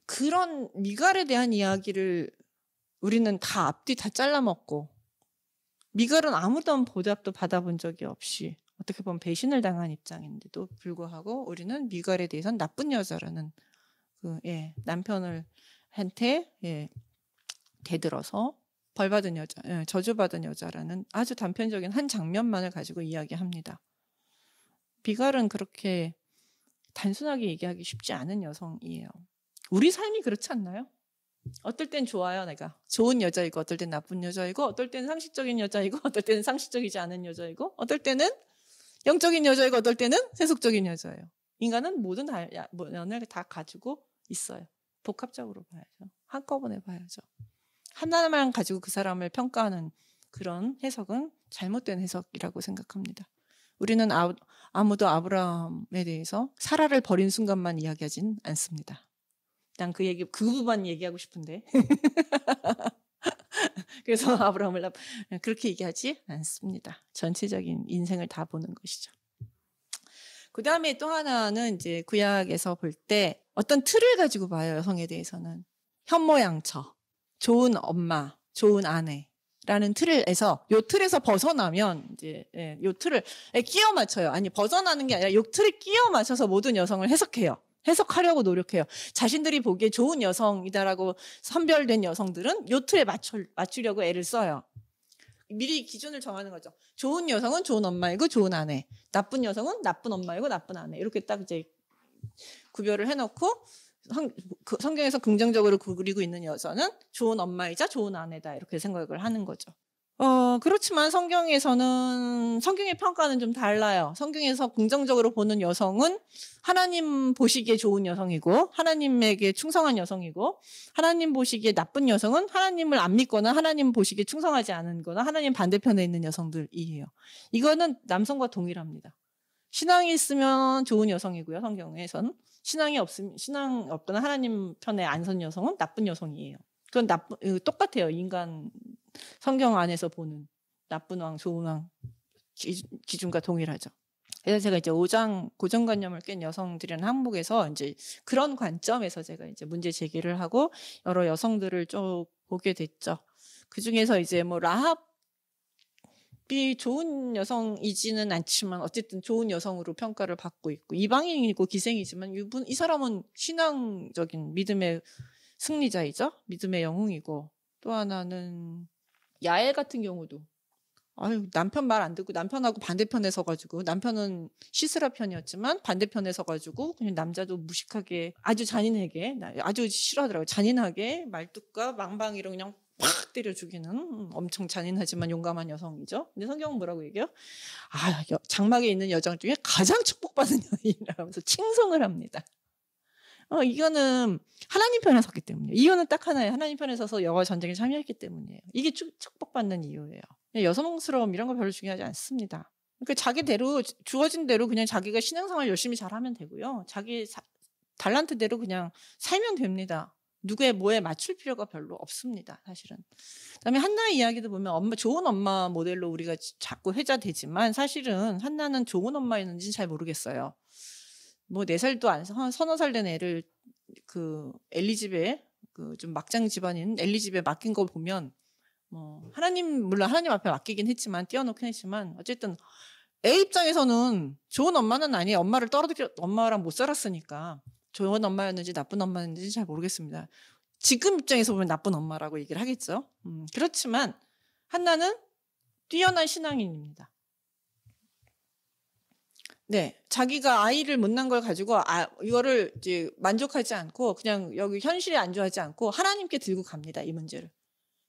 A: 그런 미갈에 대한 이야기를 우리는 다 앞뒤 다 잘라먹고 미갈은 아무런 보답도 받아본 적이 없이 어떻게 보면 배신을 당한 입장인데도 불구하고 우리는 미갈에 대해서는 나쁜 여자라는 남편한테 대들어서 벌받은 여자, 저주받은 여자라는 아주 단편적인 한 장면만을 가지고 이야기합니다. 미갈은 그렇게 단순하게 얘기하기 쉽지 않은 여성이에요. 우리 삶이 그렇지 않나요? 어떨 땐 좋아요, 내가. 좋은 여자이고, 어떨 땐 나쁜 여자이고, 어떨 땐 상식적인 여자이고, 어떨 때는 상식적이지 않은 여자이고, 어떨 때는 영적인 여자이고, 어떨 때는 세속적인 여자예요. 인간은 모든 면을 다 가지고 있어요. 복합적으로 봐야죠. 한꺼번에 봐야죠. 하나만 가지고 그 사람을 평가하는 그런 해석은 잘못된 해석이라고 생각합니다. 우리는 아무도 아브라함에 대해서 사라를 버린 순간만 이야기하진 않습니다. 난 그 부분만 얘기하고 싶은데 그래서 아브라함을 그렇게 얘기하지 않습니다. 전체적인 인생을 다 보는 것이죠. 그 다음에 또 하나는 이제 구약에서 볼 때 어떤 틀을 가지고 봐요. 여성에 대해서는 현모양처, 좋은 엄마, 좋은 아내라는 틀에서 요 틀에서 벗어나면 이제 요 틀을 끼워 맞춰요. 아니 벗어나는 게 아니라 요 틀을 끼워 맞춰서 모든 여성을 해석해요. 해석하려고 노력해요. 자신들이 보기에 좋은 여성이다라고 선별된 여성들은 요 틀에 맞추려고 애를 써요. 미리 기준을 정하는 거죠. 좋은 여성은 좋은 엄마이고 좋은 아내, 나쁜 여성은 나쁜 엄마이고 나쁜 아내, 이렇게 딱 이제 구별을 해놓고 성경에서 긍정적으로 그리고 있는 여성은 좋은 엄마이자 좋은 아내다, 이렇게 생각을 하는 거죠. 그렇지만 성경의 평가는 좀 달라요. 성경에서 긍정적으로 보는 여성은 하나님 보시기에 좋은 여성이고, 하나님에게 충성한 여성이고, 하나님 보시기에 나쁜 여성은 하나님을 안 믿거나 하나님 보시기에 충성하지 않은 거나 하나님 반대편에 있는 여성들이에요. 이거는 남성과 동일합니다. 신앙이 있으면 좋은 여성이고요. 성경에서는 신앙 없거나 하나님 편에 안 선 여성은 나쁜 여성이에요. 그건 똑같아요. 인간 성경 안에서 보는 나쁜 왕, 좋은 왕 기준과 동일하죠. 그래서 제가 이제 5장 고정관념을 깬 여성들이라는 항목에서 이제 그런 관점에서 제가 이제 문제 제기를 하고 여러 여성들을 좀 보게 됐죠. 그 중에서 이제 뭐 라합이 좋은 여성이지는 않지만 어쨌든 좋은 여성으로 평가를 받고 있고, 이방인이고 기생이지만 이 사람은 신앙적인 믿음의 승리자이죠. 믿음의 영웅이고, 또 하나는 야엘 같은 경우도 남편 말 안 듣고 남편하고 반대편에 서가지고, 남편은 시스라 편이었지만 반대편에 서가지고 그냥 남자도 무식하게 아주 잔인하게, 아주 싫어하더라고요. 잔인하게 말뚝과 망방이로 그냥 팍 때려 죽이는 엄청 잔인하지만 용감한 여성이죠. 근데 성경은 뭐라고 얘기해요? 장막에 있는 여성 중에 가장 축복받은 여인이라면서 칭송을 합니다. 이거는 하나님 편에 섰기 때문이에요. 이유는 딱 하나예요. 하나님 편에 서서 여호와 전쟁에 참여했기 때문이에요. 이게 축복받는 이유예요. 여성스러움 이런 거 별로 중요하지 않습니다. 그러니까 자기대로 주어진 대로 그냥 자기가 신앙생활 열심히 잘하면 되고요. 자기 달란트대로 그냥 살면 됩니다. 누구의 뭐에 맞출 필요가 별로 없습니다. 사실은. 그다음에 한나의 이야기도 보면 좋은 엄마 모델로 우리가 자꾸 회자되지만 사실은 한나는 좋은 엄마였는지는 잘 모르겠어요. 뭐 4살도 안 서너 살 된 애를 엘리집에 좀 막장 집안인 엘리집에 맡긴 거 보면 물론 하나님 앞에 맡기긴 했지만 띄워놓긴 했지만 어쨌든 애 입장에서는 좋은 엄마는 아니에요. 엄마랑 못 살았으니까 좋은 엄마였는지 나쁜 엄마였는지 잘 모르겠습니다. 지금 입장에서 보면 나쁜 엄마라고 얘기를 하겠죠. 그렇지만 한나는 뛰어난 신앙인입니다. 네, 자기가 아이를 못 낳은 걸 가지고 이거를 이제 만족하지 않고 그냥 여기 현실에 안주하지 않고 하나님께 들고 갑니다, 이 문제를.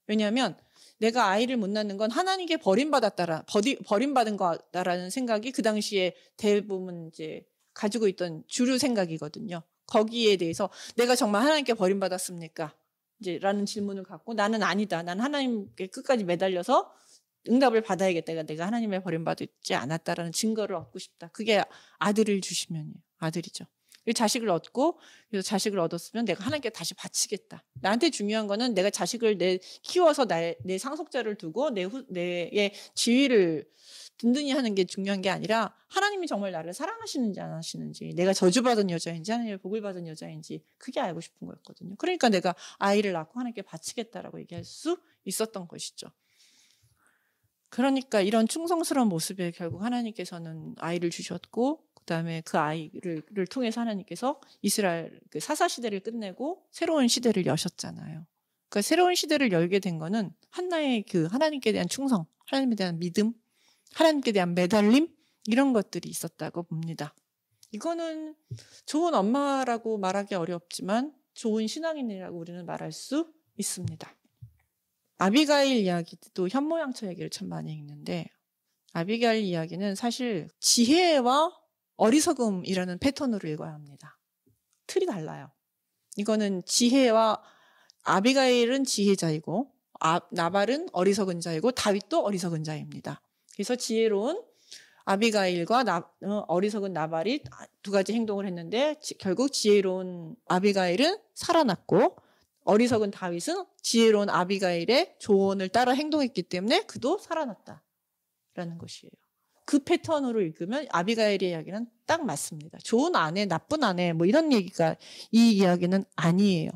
A: 왜냐하면 내가 아이를 못 낳는 건 하나님께 버림받은 거다라는 생각이 그 당시에 대부분 이제 가지고 있던 주류 생각이거든요. 거기에 대해서 내가 정말 하나님께 버림받았습니까? 이제 라는 질문을 갖고 나는 아니다. 나는 하나님께 끝까지 매달려서 응답을 받아야겠다. 내가 하나님의 버림받지 않았다라는 증거를 얻고 싶다. 그게 아들을 주시면이에요. 아들이죠. 자식을 얻고, 그래서 자식을 얻었으면 내가 하나님께 다시 바치겠다. 나한테 중요한 거는 내가 자식을 키워서 내 상속자를 두고 내의 지위를 든든히 하는 게 중요한 게 아니라 하나님이 정말 나를 사랑하시는지 안 하시는지, 내가 저주받은 여자인지 하나님의 복을 받은 여자인지 그게 알고 싶은 거였거든요. 그러니까 내가 아이를 낳고 하나님께 바치겠다라고 얘기할 수 있었던 것이죠. 그러니까 이런 충성스러운 모습에 결국 하나님께서는 아이를 주셨고, 그다음에 그 아이를 통해서 하나님께서 이스라엘 사사 시대를 끝내고 새로운 시대를 여셨잖아요. 그러니까 새로운 시대를 열게 된 거는 한나의 하나님께 대한 충성, 하나님에 대한 믿음, 하나님께 대한 매달림, 이런 것들이 있었다고 봅니다. 이거는 좋은 엄마라고 말하기 어렵지만 좋은 신앙인이라고 우리는 말할 수 있습니다. 아비가일 이야기도 현모양처 얘기를 참 많이 읽는데, 아비가일 이야기는 사실 지혜와 어리석음이라는 패턴으로 읽어야 합니다. 틀이 달라요. 이거는 아비가일은 지혜자이고 나발은 어리석은 자이고 다윗도 어리석은 자입니다. 그래서 지혜로운 아비가일과 어리석은 나발이 두 가지 행동을 했는데 결국 지혜로운 아비가일은 살아났고 어리석은 다윗은 지혜로운 아비가일의 조언을 따라 행동했기 때문에 그도 살아났다라는 것이에요. 그 패턴으로 읽으면 아비가일의 이야기는 딱 맞습니다. 좋은 아내, 나쁜 아내 뭐 이런 얘기가 이 이야기는 아니에요.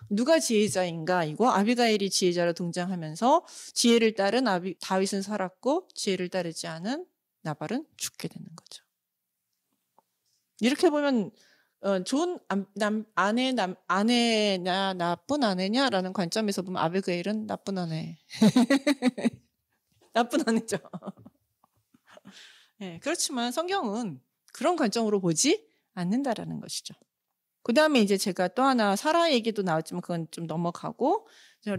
A: 누가 지혜자인가? 이거 아비가일이 지혜자로 등장하면서 지혜를 따른 다윗은 살았고 지혜를 따르지 않은 나발은 죽게 되는 거죠. 이렇게 보면 좋은 아내냐 나쁜 아내냐라는 관점에서 보면 아비가일은 나쁜 아내. 나쁜 아내죠. 네, 그렇지만 성경은 그런 관점으로 보지 않는다라는 것이죠. 그 다음에 이제 제가 또 하나 사라 얘기도 나왔지만 그건 좀 넘어가고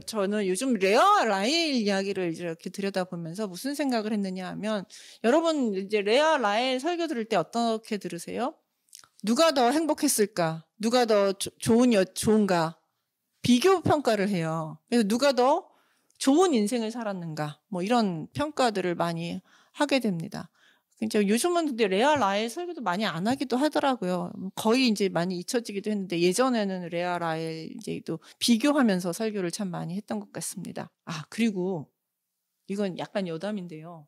A: 저는 요즘 레아 라헬 이야기를 이렇게 들여다보면서 무슨 생각을 했느냐 하면 여러분 이제 레아 라헬 설교 들을 때 어떻게 들으세요? 누가 더 행복했을까? 누가 더 좋은가? 비교 평가를 해요. 그래서 누가 더 좋은 인생을 살았는가? 뭐 이런 평가들을 많이 하게 됩니다. 이제 요즘은 근데 레아 라헬 설교도 많이 안 하기도 하더라고요. 거의 이제 많이 잊혀지기도 했는데 예전에는 레아 라헬 이제 또 비교하면서 설교를 참 많이 했던 것 같습니다. 아, 그리고 이건 약간 여담인데요.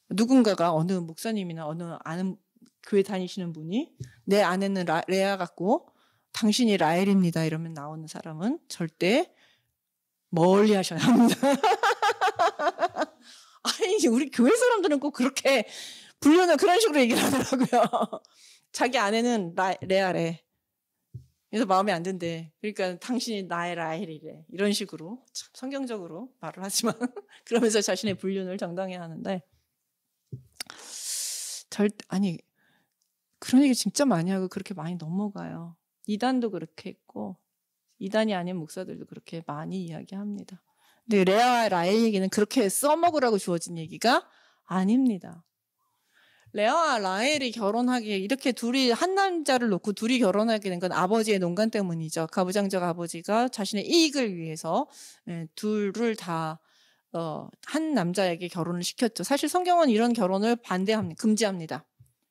A: 누군가가 어느 목사님이나 어느 아는 교회 다니시는 분이 내 아내는 레아 같고 당신이 라헬입니다. 이러면 나오는 사람은 절대 멀리 하셔야 합니다. 아니, 우리 교회 사람들은 꼭 그렇게 불륜을 그런 식으로 얘기를 하더라고요. 자기 아내는 레아래. 그래서 마음에 안 든대. 그러니까 당신이 나의 라헬이래. 이런 식으로 참 성경적으로 말을 하지만 그러면서 자신의 불륜을 정당해 하는데 아니 그런 얘기 진짜 많이 하고 그렇게 많이 넘어가요. 이단도 그렇게 했고 이단이 아닌 목사들도 그렇게 많이 이야기합니다. 근데 레아와 라헬 얘기는 그렇게 써먹으라고 주어진 얘기가 아닙니다. 레아와 라헬이 결혼하기에 이렇게 둘이 한 남자를 놓고 둘이 결혼하게 된 건 아버지의 농간 때문이죠. 가부장적 아버지가 자신의 이익을 위해서 둘을 다 한 남자에게 결혼을 시켰죠. 사실 성경은 이런 결혼을 반대합니다. 금지합니다.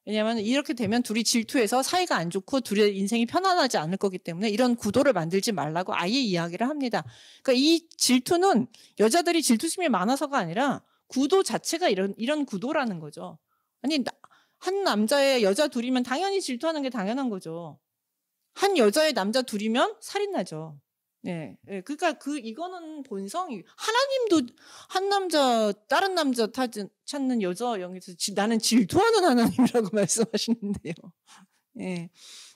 A: 왜냐하면 이렇게 되면 둘이 질투해서 사이가 안 좋고 둘의 인생이 편안하지 않을 거기 때문에 이런 구도를 만들지 말라고 아예 이야기를 합니다. 그러니까 이 질투는 여자들이 질투심이 많아서가 아니라 구도 자체가 이런 구도라는 거죠. 아니 한 남자의 여자 둘이면 당연히 질투하는 게 당연한 거죠. 한 여자의 남자 둘이면 살인나죠. 네, 그러니까 이거는 본성이 하나님도 한 남자 다른 남자 찾는 여자 영에서 나는 질투하는 하나님이라고 말씀하시는데요. 네,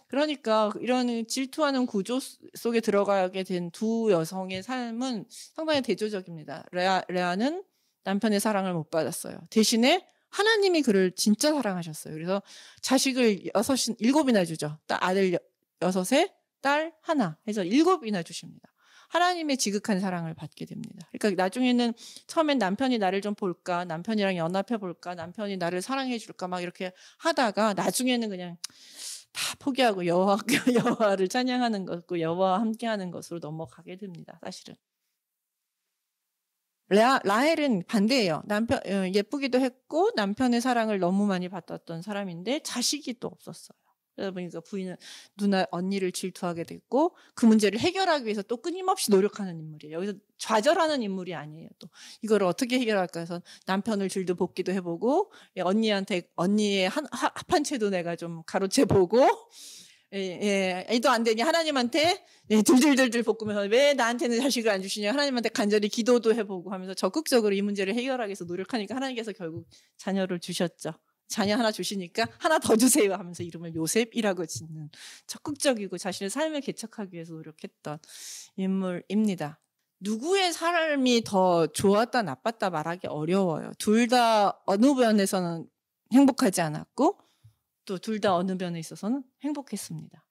A: 그러니까 이런 질투하는 구조 속에 들어가게 된 두 여성의 삶은 상당히 대조적입니다. 레아는 남편의 사랑을 못 받았어요. 대신에 하나님이 그를 진짜 사랑하셨어요. 그래서 자식을 7이나 주죠. 아들 6에 딸 하나 해서 7이나 주십니다. 하나님의 지극한 사랑을 받게 됩니다. 그러니까 나중에는 처음엔 남편이 나를 좀 볼까, 남편이랑 연합해 볼까, 남편이 나를 사랑해 줄까 막 이렇게 하다가 나중에는 그냥 다 포기하고 여호와를 찬양하는 것고 여호와와 함께하는 것으로 넘어가게 됩니다. 사실은. 라헬은 반대예요. 남편 예쁘기도 했고 남편의 사랑을 너무 많이 받았던 사람인데 자식이 또 없었어요. 그러다 보니까 부인은 언니를 질투하게 됐고 그 문제를 해결하기 위해서 또 끊임없이 노력하는 인물이에요. 여기서 좌절하는 인물이 아니에요. 또 이걸 어떻게 해결할까 해서 남편을 줄도 볶기도 해보고 언니의 합한 채도 내가 좀 가로채 보고 애도 안 되니 하나님한테 들들들들 볶으면서 왜 나한테는 자식을 안 주시냐 하나님한테 간절히 기도도 해보고 하면서 적극적으로 이 문제를 해결하기 위해서 노력하니까 하나님께서 결국 자녀를 주셨죠. 자녀 하나 주시니까 하나 더 주세요 하면서 이름을 요셉이라고 짓는 적극적이고 자신의 삶을 개척하기 위해서 노력했던 인물입니다. 누구의 삶이 더 좋았다 나빴다 말하기 어려워요. 둘 다 어느 면에서는 행복하지 않았고 또 둘 다 어느 면에 있어서는 행복했습니다.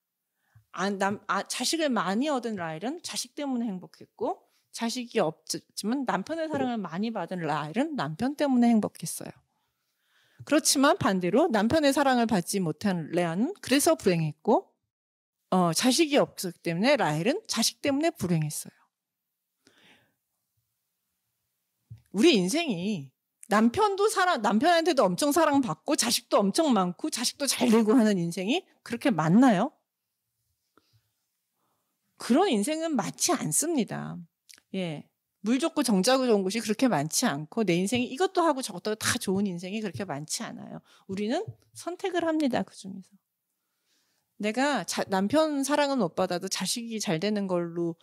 A: 자식을 많이 얻은 라헬은 자식 때문에 행복했고 자식이 없지만 남편의 사랑을 많이 받은 라헬은 남편 때문에 행복했어요. 그렇지만 반대로 남편의 사랑을 받지 못한 레아는 그래서 불행했고 자식이 없었기 때문에 라헬은 자식 때문에 불행했어요. 우리 인생이 남편한테도 엄청 사랑받고 자식도 엄청 많고 자식도 잘 되고 하는 인생이 그렇게 맞나요? 그런 인생은 많지 않습니다. 예. 물 좋고 정자고 좋은 곳이 그렇게 많지 않고 내 인생이 이것도 하고 저것도 다 좋은 인생이 그렇게 많지 않아요. 우리는 선택을 합니다. 그중에서. 내가 남편 사랑은 못 받아도 자식이 잘 되는 걸로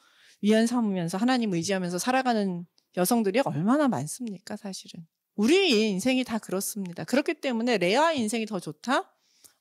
A: 위안 삼으면서 하나님 의지하면서 살아가는 여성들이 얼마나 많습니까, 사실은. 우리 인생이 다 그렇습니다. 그렇기 때문에 레아 인생이 더 좋다?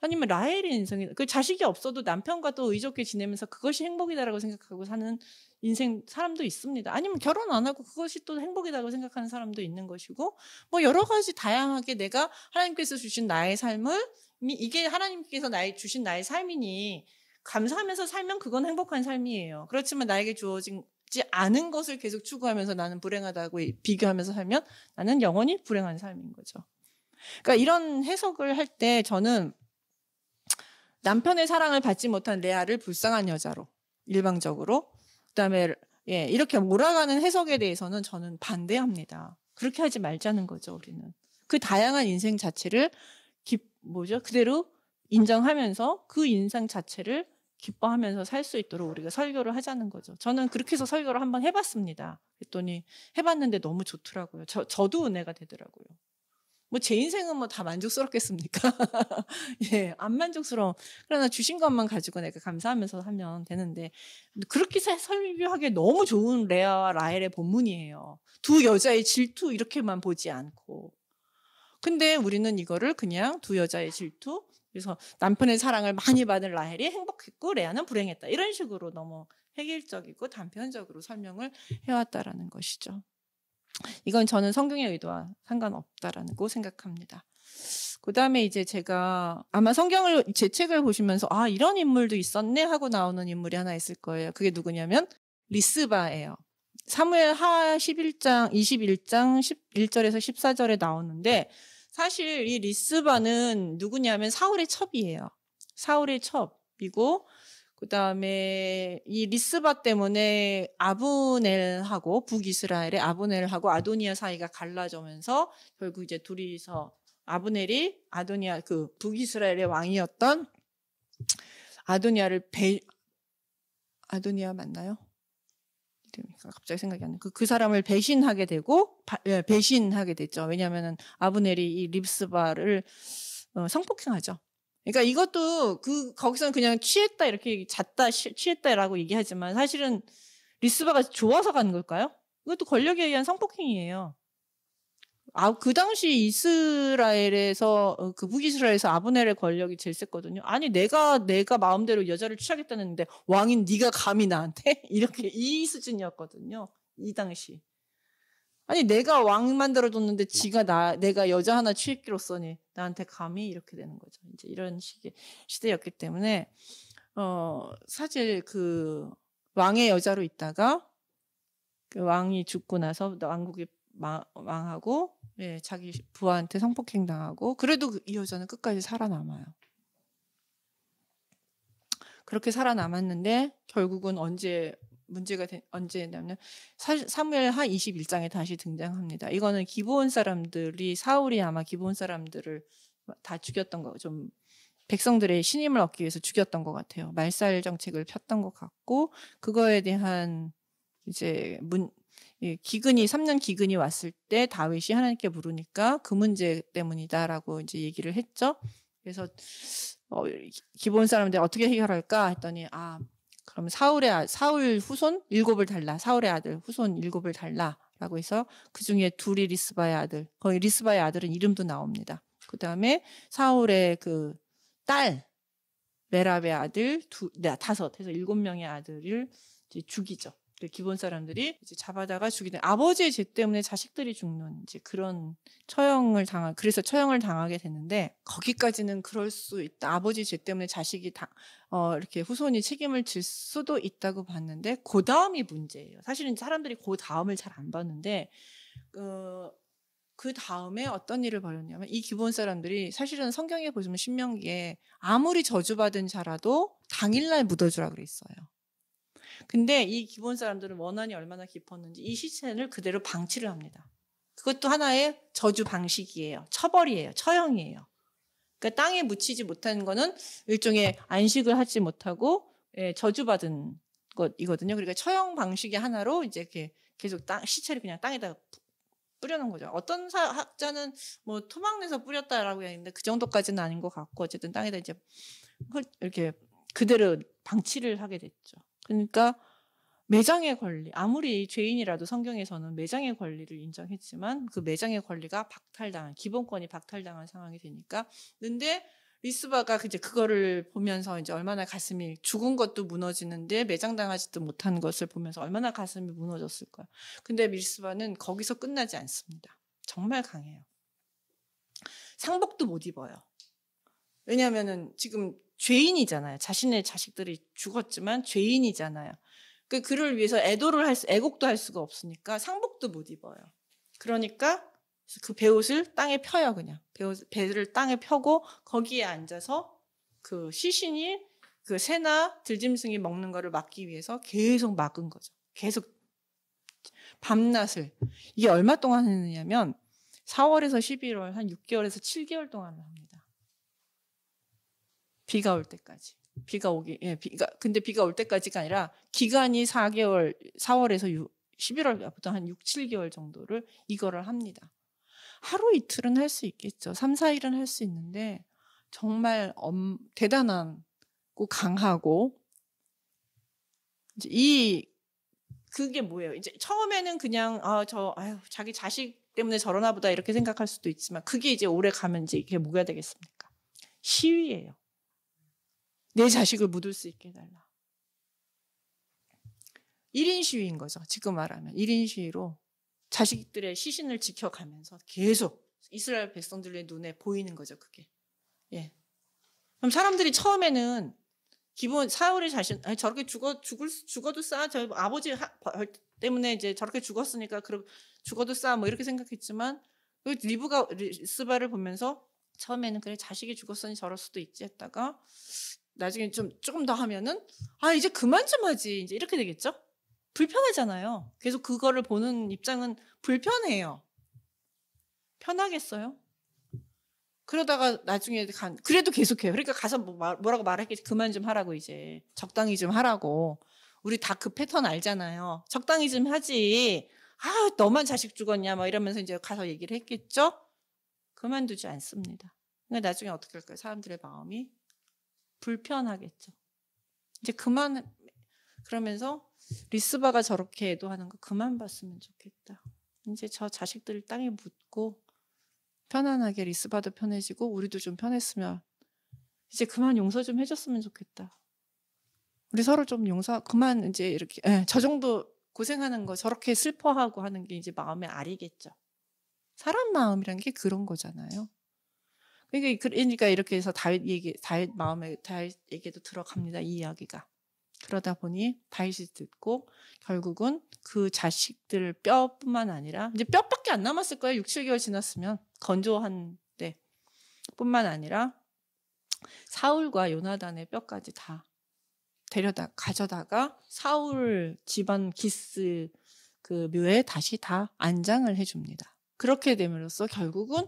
A: 아니면 라헬의 인생이, 그 자식이 없어도 남편과 또 의좋게 지내면서 그것이 행복이다라고 생각하고 사는 인생 사람도 있습니다. 아니면 결혼 안 하고 그것이 또 행복이다고 생각하는 사람도 있는 것이고, 뭐 여러 가지 다양하게 내가 하나님께서 주신 나의 삶을, 이게 하나님께서 주신 나의 삶이니 감사하면서 살면 그건 행복한 삶이에요. 그렇지만 나에게 주어진 않은 것을 계속 추구하면서 나는 불행하다고 비교하면서 살면 나는 영원히 불행한 삶인 거죠. 그러니까 이런 해석을 할 때 저는 남편의 사랑을 받지 못한 레아를 불쌍한 여자로 일방적으로, 그다음에 이렇게 몰아가는 해석에 대해서는 저는 반대합니다. 그렇게 하지 말자는 거죠. 우리는 그 다양한 인생 자체를 그대로 인정하면서 그 인생 자체를 기뻐하면서 살 수 있도록 우리가 설교를 하자는 거죠. 저는 그렇게 해서 설교를 한번 해봤습니다. 그랬더니 해봤는데 너무 좋더라고요. 저도 은혜가 되더라고요. 뭐 제 인생은 뭐 다 만족스럽겠습니까? 예, 안 만족스러워. 그러나 주신 것만 가지고 내가 감사하면서 하면 되는데, 그렇게 설교하기에 너무 좋은 레아와 라헬의 본문이에요. 두 여자의 질투 이렇게만 보지 않고. 근데 우리는 이거를 그냥 두 여자의 질투, 그래서 남편의 사랑을 많이 받은 라헬이 행복했고 레아는 불행했다, 이런 식으로 너무 획일적이고 단편적으로 설명을 해왔다라는 것이죠. 이건 저는 성경의 의도와 상관없다라고 생각합니다. 그 다음에 이제 제가 아마 제 책을 보시면서 이런 인물도 있었네 하고 나오는 인물이 하나 있을 거예요. 그게 누구냐면 리스바예요. 사무엘하 21장 11절에서 14절에 나오는데, 사실 이 리스바는 누구냐면 사울의 첩이에요. 사울의 첩이고, 그 다음에 이 리스바 때문에 아브넬하고 북이스라엘의 아브넬하고 아도니아 사이가 갈라져면서 결국 이제 둘이서 아브넬이 아도니아 북이스라엘의 왕이었던 아도니아 맞나요? 갑자기 생각이 안 나요. 그 사람을 배신하게 되고 배신하게 됐죠. 왜냐하면 아브넬이 이 리스바를 성폭행하죠. 그러니까 이것도 거기서는 그냥 취했다 이렇게 취했다라고 얘기하지만 사실은 리스바가 좋아서 간 걸까요? 이것도 권력에 의한 성폭행이에요. 그 당시 이스라엘에서 북이스라엘에서 아브넬의 권력이 제일 셌거든요. 아니 내가 마음대로 여자를 취하겠다는데 왕인 네가 감히 나한테 이렇게 이 수준이었거든요. 이 당시. 아니 내가 왕 만들어줬는데 내가 여자 하나 취했기로써니 나한테 감히 이렇게 되는 거죠. 이제 이런 식의 시대였기 때문에 사실 그 왕의 여자로 있다가 그 왕이 죽고 나서 왕국이 망하고 자기 부하한테 성폭행 당하고, 그래도 이 여자는 끝까지 살아남아요. 그렇게 살아남았는데 결국은 언제냐면 사무엘하 21장에 다시 등장합니다. 이거는 기브온 사람들이, 사울이 아마 기브온 사람들을 다 죽였던 거, 좀 백성들의 신임을 얻기 위해서 죽였던 것 같아요. 말살 정책을 폈던 것 같고, 그거에 대한 이제 3년 기근이 왔을 때 다윗이 하나님께 물으니까 그 문제 때문이다라고 이제 얘기를 했죠. 그래서 기본 사람들이 어떻게 해결할까 했더니 그럼 사울 후손 7을 달라, 사울의 아들 후손 7을 달라라고 해서 그 중에 둘이 리스바의 아들, 거기 리스바의 아들은 이름도 나옵니다. 그 다음에 사울의 그 딸 메랍의 아들 5 해서 7명의 아들을 이제 죽이죠. 기본 사람들이 이제 잡아다가 죽이는, 아버지의 죄 때문에 자식들이 죽는 이제 그런 그래서 처형을 당하게 되는데, 거기까지는 그럴 수 있다. 아버지 죄 때문에 자식이 이렇게 후손이 책임을 질 수도 있다고 봤는데, 그 다음이 문제예요. 사실은 사람들이 그 다음을 잘 안 봤는데, 그 다음에 어떤 일을 벌였냐면, 이 기본 사람들이 사실은 성경에 보시면 신명기에 아무리 저주받은 자라도 당일날 묻어주라 그랬어요. 근데 이 기본 사람들은 원한이 얼마나 깊었는지 이 시체를 그대로 방치를 합니다. 그것도 하나의 저주 방식이에요. 처벌이에요. 처형이에요. 그러니까 땅에 묻히지 못하는 거는 일종의 안식을 하지 못하고 저주받은 것이거든요. 그러니까 처형 방식의 하나로 이제 이렇게 계속 시체를 그냥 땅에다가 뿌려놓은 거죠. 어떤 학자는 뭐 토막내서 뿌렸다라고 했는데 그 정도까지는 아닌 것 같고 어쨌든 땅에다 이제 이렇게 그대로 방치를 하게 됐죠. 그러니까 매장의 권리, 아무리 죄인이라도 성경에서는 매장의 권리를 인정했지만 그 매장의 권리가 기본권이 박탈당한 상황이 되니까. 근데 리스바가 이제 그거를 보면서 이제 얼마나 가슴이, 죽은 것도 무너지는데 매장당하지도 못한 것을 보면서 얼마나 가슴이 무너졌을 거야. 근데 리스바는 거기서 끝나지 않습니다. 정말 강해요. 상복도 못 입어요. 왜냐하면은 지금 죄인이잖아요. 자신의 자식들이 죽었지만 죄인이잖아요. 그를 위해서 애곡도 할 수가 없으니까 상복도 못 입어요. 그러니까 그 베옷을 땅에 펴요. 그냥 배를 땅에 펴고 거기에 앉아서 그 시신이 그 새나 들짐승이 먹는 거를 막기 위해서 계속 막은 거죠. 계속 밤낮을. 이게 얼마 동안 했느냐면 4월에서 11월 한 6개월에서 7개월 동안을 합니다. 비가 올 때까지. 근데 비가 올 때까지가 아니라 기간이 4월에서 11월부터 한 6, 7개월 정도를 이거를 합니다. 하루 이틀은 할 수 있겠죠. 3, 4일은 할 수 있는데 정말 대단하고 강하고 이제 그게 뭐예요? 이제 처음에는 그냥 자기 자식 때문에 저러나 보다 이렇게 생각할 수도 있지만 그게 이제 오래 가면 이제 이게 뭐가 되겠습니까? 시위예요. 내 자식을 묻을 수 있게 해달라. 1인 시위인 거죠. 지금 말하면 1인 시위로 자식들의 시신을 지켜가면서 계속 이스라엘 백성들의 눈에 보이는 거죠. 그게. 예. 그럼 사람들이 처음에는 사울의 자신 저렇게 죽어도 싸. 저 아버지 때문에 이제 저렇게 죽었으니까 죽어도 싸. 뭐 이렇게 생각했지만 리스바를 보면서 처음에는 그래 자식이 죽었으니 저럴 수도 있지 했다가 나중에 조금 더 하면은 이제 그만 좀 하지 이제 이렇게 되겠죠? 불편하잖아요. 계속 그거를 보는 입장은 불편해요. 편하겠어요? 그러다가 나중에 그래도 계속해요. 그러니까 가서 뭐라고 말했겠지. 그만 좀 하라고 이제 적당히 좀 하라고. 우리 다 그 패턴 알잖아요. 적당히 좀 하지. 너만 자식 죽었냐 막 이러면서 이제 가서 얘기를 했겠죠. 그만두지 않습니다. 그러니까 나중에 어떻게 할까요? 사람들의 마음이 불편하겠죠. 이제 그러면서 리스바가 저렇게 애도하는 거 그만 봤으면 좋겠다. 이제 저 자식들을 땅에 묻고 편안하게 리스바도 편해지고 우리도 좀 편했으면 이제 그만 용서 좀 해줬으면 좋겠다. 우리 서로 좀 그만 이제 이렇게 저 정도 고생하는 거 저렇게 슬퍼하고 하는 게 이제 마음의 알이겠죠. 사람 마음이란 게 그런 거잖아요. 그러니까 이렇게 해서 다윗 얘기도 들어갑니다. 이 이야기가. 그러다 보니 다윗이 듣고 결국은 그 자식들 뼈뿐만 아니라 이제 뼈밖에 안 남았을 거예요. 6, 7개월 지났으면 건조한 때 뿐만 아니라 사울과 요나단의 뼈까지 다 가져다가 사울 집안 기스 그 묘에 다시 다 안장을 해줍니다. 그렇게 됨으로써 결국은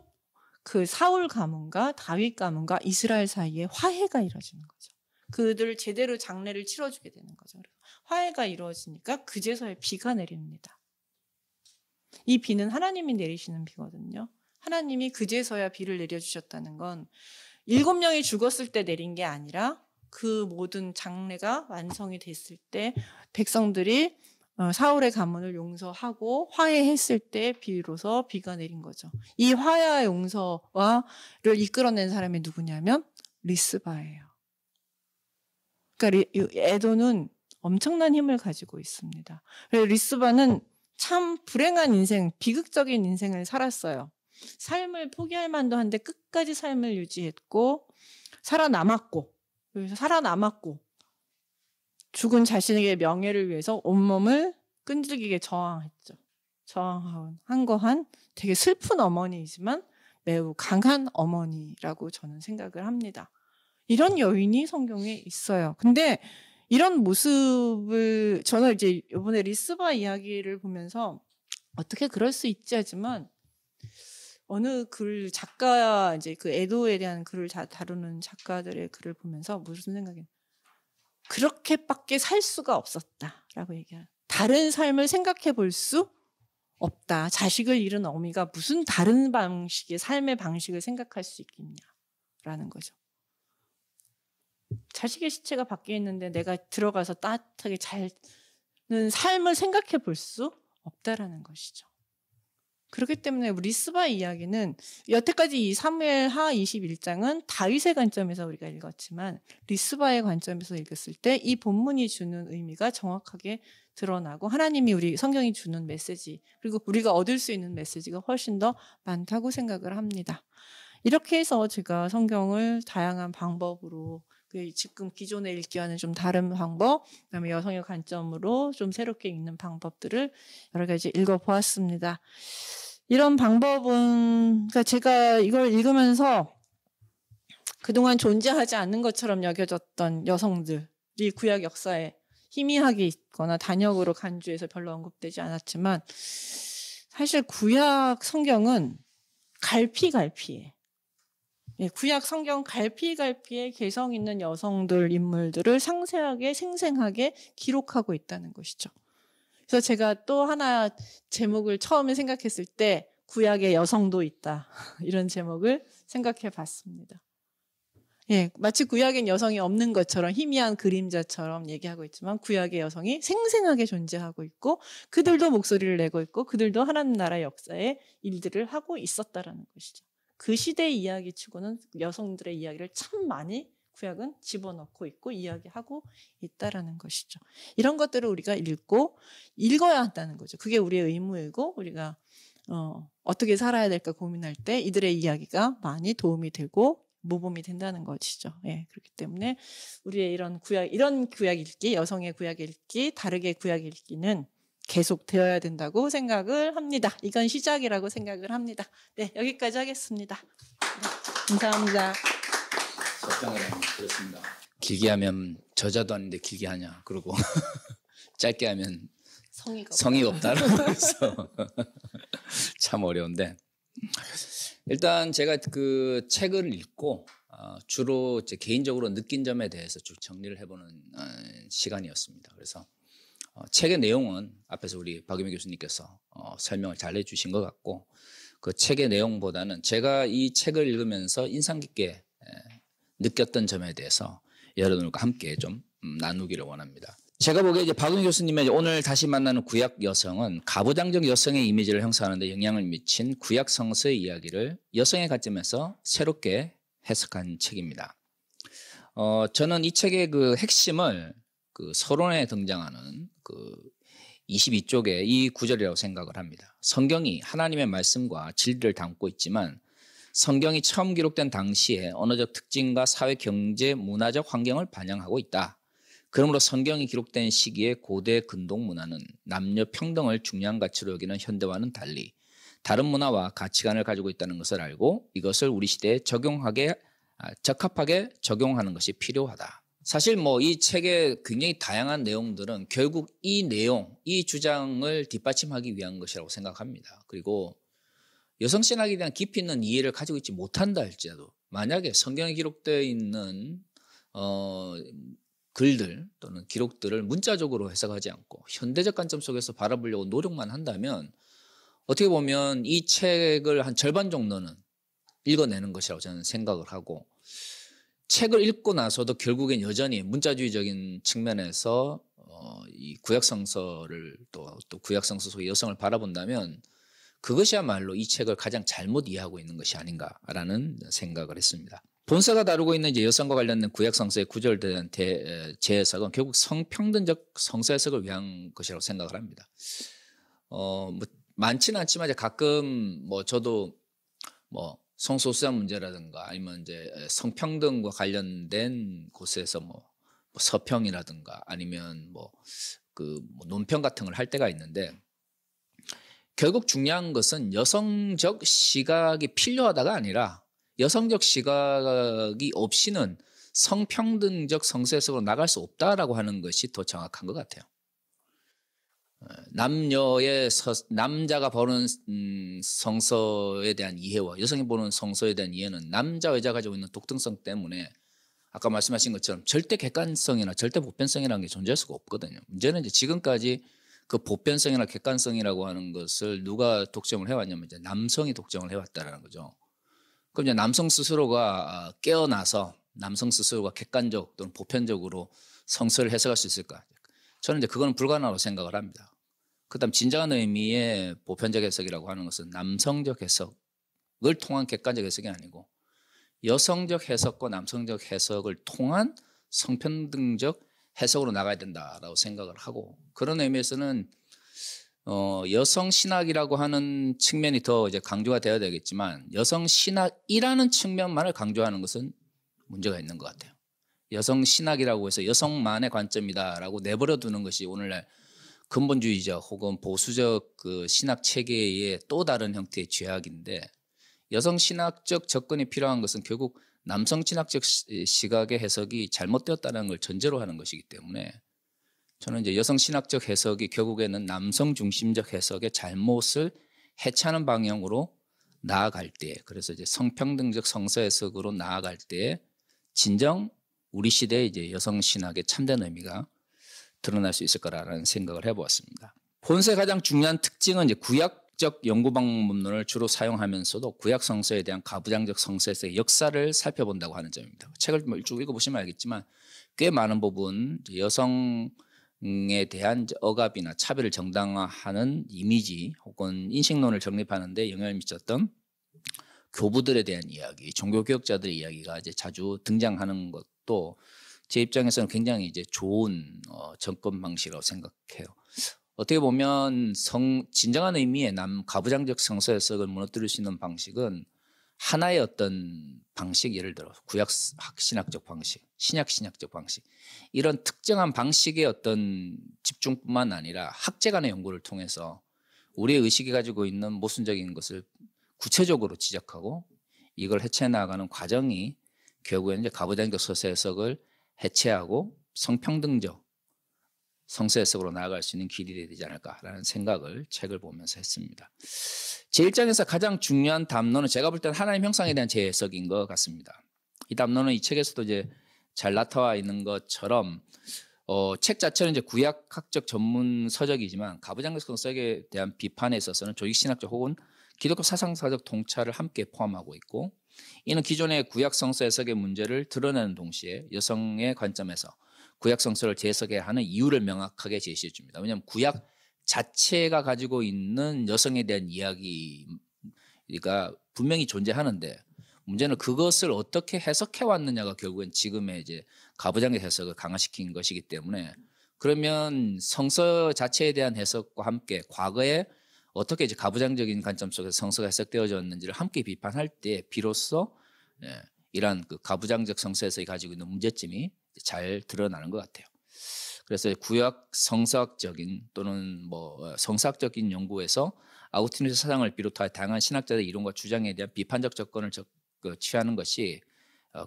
A: 그 사울 가문과 다윗 가문과 이스라엘 사이에 화해가 이루어지는 거죠. 그들 제대로 장례를 치러주게 되는 거죠. 화해가 이루어지니까 그제서야 비가 내립니다. 이 비는 하나님이 내리시는 비거든요. 하나님이 그제서야 비를 내려주셨다는 건 7명이 죽었을 때 내린 게 아니라 그 모든 장례가 완성이 됐을 때 백성들이 사울의 가문을 용서하고 화해했을 때 비로소 비가 내린 거죠. 이 화해와 용서를 이끌어낸 사람이 누구냐면 리스바예요. 그러니까 에도는 엄청난 힘을 가지고 있습니다. 리스바는 참 불행한 인생, 비극적인 인생을 살았어요. 삶을 포기할 만도 한데 끝까지 삶을 유지했고 살아남았고 죽은 자신에게 명예를 위해서 온몸을 끈질기게 저항했죠. 저항한 되게 슬픈 어머니이지만 매우 강한 어머니라고 저는 생각을 합니다. 이런 여인이 성경에 있어요. 근데 이런 모습을 저는 이제 이번에 리스바 이야기를 보면서 어떻게 그럴 수 있지 하지만 어느 작가 이제 그 에도에 대한 글을 다루는 작가들의 글을 보면서 무슨 생각이 그렇게밖에 살 수가 없었다라고 얘기해요. 다른 삶을 생각해 볼 수 없다. 자식을 잃은 어미가 무슨 다른 방식의 삶의 방식을 생각할 수 있겠냐라는 거죠. 자식의 시체가 밖에 있는데 내가 들어가서 따뜻하게 자는 삶을 생각해 볼 수 없다라는 것이죠. 그렇기 때문에 리스바의 이야기는 여태까지 이 사무엘하 21장은 다윗의 관점에서 우리가 읽었지만 리스바의 관점에서 읽었을 때 이 본문이 주는 의미가 정확하게 드러나고 하나님이 우리 성경이 주는 메시지 그리고 우리가 얻을 수 있는 메시지가 훨씬 더 많다고 생각을 합니다. 이렇게 해서 제가 성경을 다양한 방법으로 지금 기존에 읽기와는 좀 다른 방법, 그다음에 여성의 관점으로 좀 새롭게 읽는 방법들을 여러 가지 읽어보았습니다. 이런 방법은 그러니까 제가 이걸 읽으면서 그동안 존재하지 않는 것처럼 여겨졌던 여성들이 구약 역사에 희미하게 있거나 단역으로 간주해서 별로 언급되지 않았지만 사실 구약 성경은 갈피갈피해. 구약 성경 갈피갈피에 개성 있는 여성들 인물들을 상세하게 생생하게 기록하고 있다는 것이죠. 그래서 제가 또 하나 제목을 처음에 생각했을 때 구약의 여성도 있다 이런 제목을 생각해 봤습니다. 마치 구약엔 여성이 없는 것처럼 희미한 그림자처럼 얘기하고 있지만 구약의 여성이 생생하게 존재하고 있고 그들도 목소리를 내고 있고 그들도 하나님 나라의 역사에 일들을 하고 있었다라는 것이죠. 그 시대의 이야기 치고는 여성들의 이야기를 참 많이 구약은 집어넣고 있고 이야기하고 있다라는 것이죠. 이런 것들을 우리가 읽어야 한다는 거죠. 그게 우리의 의무이고 우리가 어떻게 살아야 될까 고민할 때 이들의 이야기가 많이 도움이 되고 모범이 된다는 것이죠. 그렇기 때문에 우리의 이런 구약 읽기, 여성의 구약 읽기, 다르게 구약 읽기는 계속 되어야 된다고 생각을 합니다. 이건 시작이라고 생각을 합니다. 네, 여기까지 하겠습니다. 네, 감사합니다.
B: 답장을 그렇습니다. 길게 하면 저자도 아닌데 길게 하냐. 그리고 짧게 하면 성의가 없다라고 해서 참 어려운데 일단 제가 그 책을 읽고 주로 제 개인적으로 느낀 점에 대해서 쭉 정리를 해보는 시간이었습니다. 그래서 책의 내용은 앞에서 우리 박유미 교수님께서 설명을 잘 해주신 것 같고 그 책의 내용보다는 제가 이 책을 읽으면서 인상 깊게 느꼈던 점에 대해서 여러분과 함께 좀 나누기를 원합니다. 제가 보기에 이제 박유미 교수님의 오늘 다시 만나는 구약 여성은 가부장적 여성의 이미지를 형성하는 데 영향을 미친 구약 성서의 이야기를 여성의 관점에서 새롭게 해석한 책입니다. 저는 이 책의 그 핵심을 그 서론에 등장하는 그 22쪽의 이 구절이라고 생각을 합니다. 성경이 하나님의 말씀과 진리를 담고 있지만 성경이 처음 기록된 당시에 언어적 특징과 사회, 경제, 문화적 환경을 반영하고 있다. 그러므로 성경이 기록된 시기에 고대 근동 문화는 남녀 평등을 중요한 가치로 여기는 현대와는 달리 다른 문화와 가치관을 가지고 있다는 것을 알고 이것을 우리 시대에 적합하게 적용하는 것이 필요하다. 사실 이 책의 굉장히 다양한 내용들은 결국 이 주장을 뒷받침하기 위한 것이라고 생각합니다. 그리고 여성 신학에 대한 깊이 있는 이해를 가지고 있지 못한다 할지라도 만약에 성경에 기록되어 있는 글들 또는 기록들을 문자적으로 해석하지 않고 현대적 관점 속에서 바라보려고 노력만 한다면 어떻게 보면 이 책을 한 절반 정도는 읽어내는 것이라고 저는 생각을 하고 책을 읽고 나서도 결국엔 여전히 문자주의적인 측면에서 이 구약성서를 또 구약성서 속의 여성을 바라본다면 그것이야말로 이 책을 가장 잘못 이해하고 있는 것이 아닌가라는 생각을 했습니다. 본서가 다루고 있는 이제 여성과 관련된 구약성서의 구절들에 대한 재해석은 결국 성평등적 성서 해석을 위한 것이라고 생각을 합니다. 많지는 않지만 이제 가끔 저도 성소수자 문제라든가 아니면 이제 성평등과 관련된 곳에서 서평이라든가 아니면 논평 같은 걸 할 때가 있는데 결국 중요한 것은 여성적 시각이 필요하다가 아니라 여성적 시각이 없이는 성평등적 성서 해석으로 나갈 수 없다라고 하는 것이 더 정확한 것 같아요. 남자가 보는 성서에 대한 이해와 여성이 보는 성서에 대한 이해는 남자 여자가 가지고 있는 독특성 때문에 아까 말씀하신 것처럼 절대 객관성이나 절대 보편성이라는 게 존재할 수가 없거든요. 문제는 이제 지금까지 그 보편성이나 객관성이라고 하는 것을 누가 독점을 해왔냐면 이제 남성이 독점을 해왔다는 거죠. 그럼 이제 남성 스스로가 깨어나서 남성 스스로가 객관적 또는 보편적으로 성서를 해석할 수 있을까? 저는 이제 그건 불가능하다고 생각을 합니다. 그다음 진정한 의미의 보편적 해석이라고 하는 것은 남성적 해석을 통한 객관적 해석이 아니고 여성적 해석과 남성적 해석을 통한 성평등적 해석으로 나가야 된다라고 생각을 하고 그런 의미에서는 여성 신학이라고 하는 측면이 더 이제 강조가 되어야 되겠지만 여성 신학이라는 측면만을 강조하는 것은 문제가 있는 것 같아요. 여성 신학이라고 해서 여성만의 관점이다라고 내버려 두는 것이 오늘날 근본주의적 혹은 보수적 그 신학 체계의 또 다른 형태의 죄악인데 여성 신학적 접근이 필요한 것은 결국 남성 신학적 시각의 해석이 잘못되었다는 걸 전제로 하는 것이기 때문에 저는 이제 여성 신학적 해석이 결국에는 남성 중심적 해석의 잘못을 해체하는 방향으로 나아갈 때 그래서 이제 성평등적 성서 해석으로 나아갈 때 진정 우리 시대의 이제 여성 신학의 참된 의미가 드러날 수 있을 거라는 생각을 해보았습니다. 본서의 가장 중요한 특징은 이제 구약적 연구 방법론을 주로 사용하면서도 구약 성서에 대한 가부장적 성서에서의 역사를 살펴본다고 하는 점입니다. 책을 쭉 읽어보시면 알겠지만 꽤 많은 부분 여성에 대한 억압이나 차별을 정당화하는 이미지 혹은 인식론을 정립하는 데 영향을 미쳤던 교부들에 대한 이야기, 종교개혁자들의 이야기가 이제 자주 등장하는 것도 제 입장에서는 굉장히 이제 좋은 접근 방식이라고 생각해요. 어떻게 보면 진정한 의미의 가부장적 성서 해석을 무너뜨릴 수 있는 방식은 하나의 어떤 방식, 예를 들어 구약 신학적 방식, 신약 신학적 방식 이런 특정한 방식의 어떤 집중뿐만 아니라 학제 간의 연구를 통해서 우리의 의식이 가지고 있는 모순적인 것을 구체적으로 지적하고 이걸 해체 나가는 과정이 결국에는 이제 가부장적 성서 해석을 해체하고 성평등적 성서 해석으로 나아갈 수 있는 길이 되지 않을까라는 생각을 책을 보면서 했습니다. 제 입장에서 가장 중요한 담론은 제가 볼 때는 하나님 형상에 대한 제 해석인 것 같습니다. 이 담론은 이 책에서도 이제 잘 나타나 있는 것처럼 책 자체는 이제 구약학적 전문 서적이지만 가부장적 성서에 대한 비판에 있어서는 조직신학적 혹은 기독교 사상사적 통찰을 함께 포함하고 있고 이는 기존의 구약 성서 해석의 문제를 드러내는 동시에 여성의 관점에서 구약 성서를 재해석해야 하는 이유를 명확하게 제시해 줍니다. 왜냐하면 구약 자체가 가지고 있는 여성에 대한 이야기가 분명히 존재하는데 문제는 그것을 어떻게 해석해 왔느냐가 결국엔 지금의 이제 가부장적 해석을 강화시킨 것이기 때문에 그러면 성서 자체에 대한 해석과 함께 과거에 어떻게 이제 가부장적인 관점 속에서 성서가 해석되어졌는지를 함께 비판할 때 비로소 이러한 그 가부장적 성서 해석이 가지고 있는 문제점이 잘 드러나는 것 같아요. 그래서 구약 성서학적인 또는 성서학적인 연구에서 아우구스티누스 사상을 비롯하여 다양한 신학자들의 이론과 주장에 대한 비판적 접근을 취하는 것이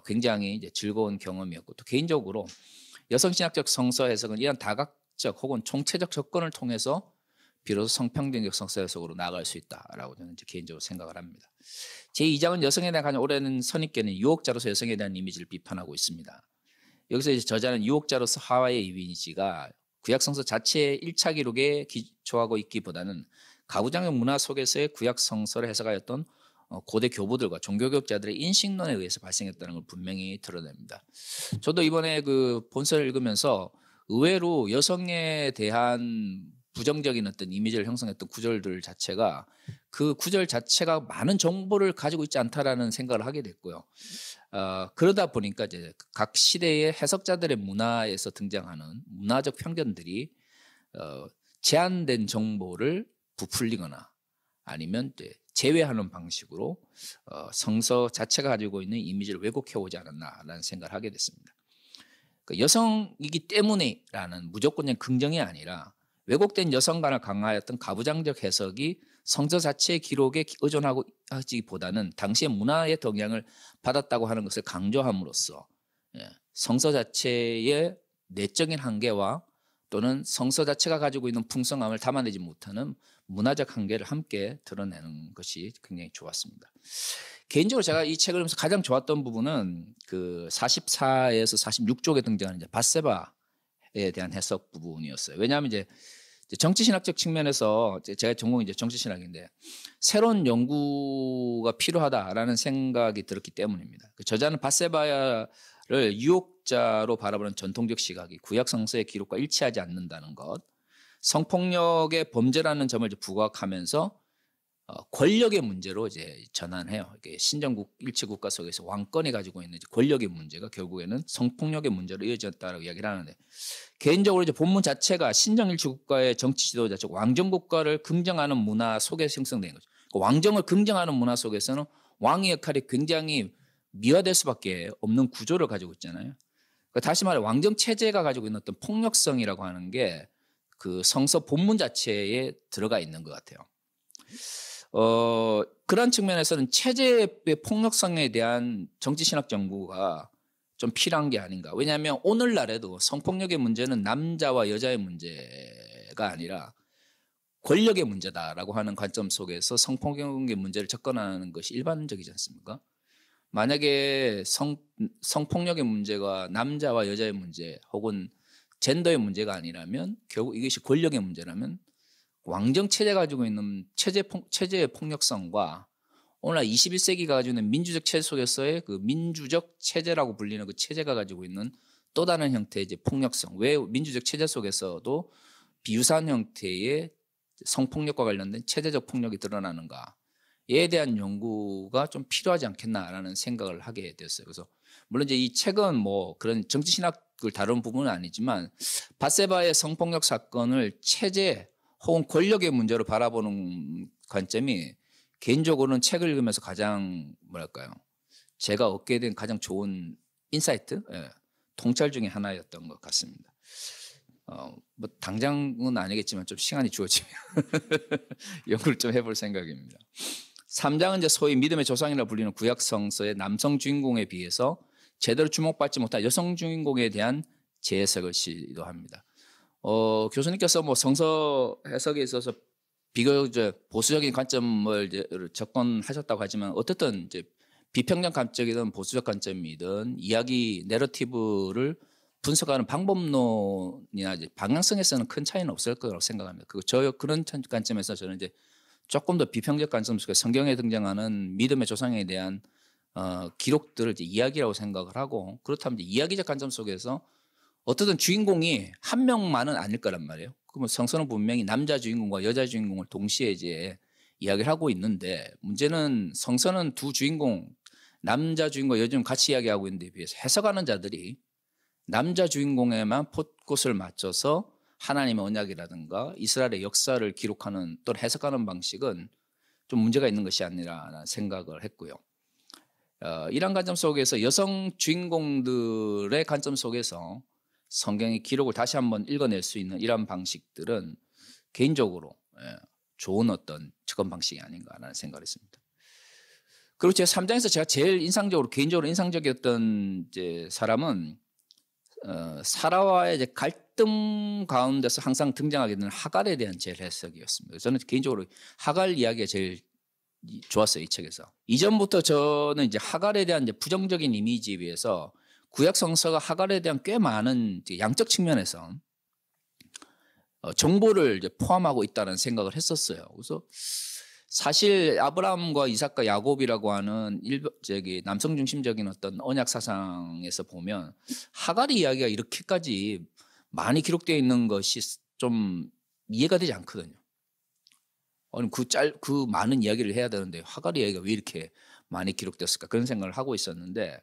B: 굉장히 이제 즐거운 경험이었고 또 개인적으로 여성신학적 성서 해석은 이런 다각적 혹은 총체적 접근을 통해서 비로소 성평등적 성서 해석으로 나아갈 수 있다라고 저는 이제 개인적으로 생각을 합니다. 제2장은 여성에 대한 가장 오래된 선입견인 유혹자로서 여성에 대한 이미지를 비판하고 있습니다. 여기서 이제 저자는 유혹자로서 하와의 이미지가 구약 성서 자체의 1차 기록에 기초하고 있기보다는 가부장적 문화 속에서의 구약 성서를 해석하였던 고대 교부들과 종교개혁자들의 인식론에 의해서 발생했다는 걸 분명히 드러냅니다. 저도 이번에 그 본서를 읽으면서 의외로 여성에 대한 부정적인 어떤 이미지를 형성했던 구절들 자체가 그 구절 자체가 많은 정보를 가지고 있지 않다라는 생각을 하게 됐고요. 그러다 보니까 이제 각 시대의 해석자들의 문화에서 등장하는 문화적 편견들이 제한된 정보를 부풀리거나 아니면 이제 제외하는 방식으로 성서 자체가 가지고 있는 이미지를 왜곡해 오지 않았나라는 생각을 하게 됐습니다. 여성이기 때문에라는 무조건적 긍정이 아니라 왜곡된 여성관을 강화하였던 가부장적 해석이 성서 자체의 기록에 의존하고 하기보다는 당시의 문화의 영향을 받았다고 하는 것을 강조함으로써 성서 자체의 내적인 한계와 또는 성서 자체가 가지고 있는 풍성함을 담아내지 못하는 문화적 한계를 함께 드러내는 것이 굉장히 좋았습니다. 개인적으로 제가 이 책을 보면서 가장 좋았던 부분은 그 44에서 46쪽에 등장하는 이제 밧세바에 대한 해석 부분이었어요. 왜냐하면 이제 정치신학적 측면에서 제가 전공이 이제 정치신학인데 새로운 연구가 필요하다라는 생각이 들었기 때문입니다. 그 저자는 밧세바를 유혹자로 바라보는 전통적 시각이 구약 성서의 기록과 일치하지 않는다는 것, 성폭력의 범죄라는 점을 이제 부각하면서 권력의 문제로 이제 전환해요. 이게 신정국 일체국가 속에서 왕권이 가지고 있는 권력의 문제가 결국에는 성폭력의 문제로 이어졌다라고 이야기를 하는데, 개인적으로 이제 본문 자체가 신정일체국가의 정치 지도자, 즉 왕정국가를 긍정하는 문화 속에서 형성된 거죠. 왕정을 긍정하는 문화 속에서는 왕의 역할이 굉장히 미화될 수밖에 없는 구조를 가지고 있잖아요. 다시 말해 왕정 체제가 가지고 있는 어떤 폭력성이라고 하는 게 그 성서 본문 자체에 들어가 있는 것 같아요. 그런 측면에서는 체제의 폭력성에 대한 정치신학 연구가 좀 필요한 게 아닌가. 왜냐하면 오늘날에도 성폭력의 문제는 남자와 여자의 문제가 아니라 권력의 문제다라고 하는 관점 속에서 성폭력의 문제를 접근하는 것이 일반적이지 않습니까? 만약에 성폭력의 문제가 남자와 여자의 문제 혹은 젠더의 문제가 아니라면, 결국 이것이 권력의 문제라면 왕정 체제가 가지고 있는 체제의 폭력성과 오늘날 21세기가 가지고 있는 민주적 체제 속에서의 그 민주적 체제라고 불리는 그 체제가 가지고 있는 또 다른 형태의 이제 폭력성, 왜 민주적 체제 속에서도 비유사한 형태의 성폭력과 관련된 체제적 폭력이 드러나는가에 대한 연구가 좀 필요하지 않겠나라는 생각을 하게 됐어요. 그래서 물론 이제 이 책은 뭐 그런 정치신학을 다룬 부분은 아니지만 밧세바의 성폭력 사건을 체제 혹은 권력의 문제로 바라보는 관점이 개인적으로는 책을 읽으면서 가장 뭐랄까요, 제가 얻게 된 가장 좋은 인사이트, 통찰 중에 하나였던 것 같습니다. 뭐 당장은 아니겠지만 좀 시간이 주어지면 연구를 좀 해볼 생각입니다. 3장은 이제 소위 믿음의 조상이라 불리는 구약 성서의 남성 주인공에 비해서 제대로 주목받지 못한 여성 주인공에 대한 재해석을 시도합니다. 교수님께서 뭐 성서 해석에 있어서 비교적 보수적인 관점을 이제 접근하셨다고 하지만 어쨌든 이제 비평적 관점이든 보수적 관점이든 이야기 내러티브를 분석하는 방법론이나 이제 방향성에서는 큰 차이는 없을 거라고 생각합니다. 그런 관점에서 저는 이제 조금 더 비평적 관점 속에 성경에 등장하는 믿음의 조상에 대한 기록들을 이제 이야기라고 생각을 하고, 그렇다면 이제 이야기적 관점 속에서 어떻든 주인공이 한 명만은 아닐 거란 말이에요. 그러면 성서는 분명히 남자 주인공과 여자 주인공을 동시에 이제 이야기를 하고 있는데, 문제는 성서는 두 주인공, 남자 주인공과 여자 주인공 같이 이야기하고 있는 데 비해서 해석하는 자들이 남자 주인공에만 포커스를 맞춰서 하나님의 언약이라든가 이스라엘의 역사를 기록하는 또는 해석하는 방식은 좀 문제가 있는 것이 아니라는 생각을 했고요. 이런 관점 속에서 여성 주인공들의 관점 속에서 성경의 기록을 다시 한번 읽어낼 수 있는 이런 방식들은 개인적으로 좋은 어떤 접근 방식이 아닌가라는 생각을 했습니다. 그리고 제 3장에서 제가 제일 개인적으로 인상적이었던 이제 사람은 사라와의 이제 갈등 가운데서 항상 등장하게 되는 하갈에 대한 제 해석이었습니다. 저는 개인적으로 하갈 이야기가 제일 좋았어요, 이 책에서. 이전부터 저는 이제 하갈에 대한 이제 부정적인 이미지에 비해서 구약 성서가 하갈에 대한 꽤 많은 양적 측면에서 정보를 이제 포함하고 있다는 생각을 했었어요. 그래서 사실 아브라함과 이삭과 야곱이라고 하는 남성 중심적인 어떤 언약 사상에서 보면 하갈의 이야기가 이렇게까지 많이 기록되어 있는 것이 좀 이해가 되지 않거든요. 아니 그 많은 이야기를 해야 되는데 하갈의 이야기가 왜 이렇게 많이 기록됐을까, 그런 생각을 하고 있었는데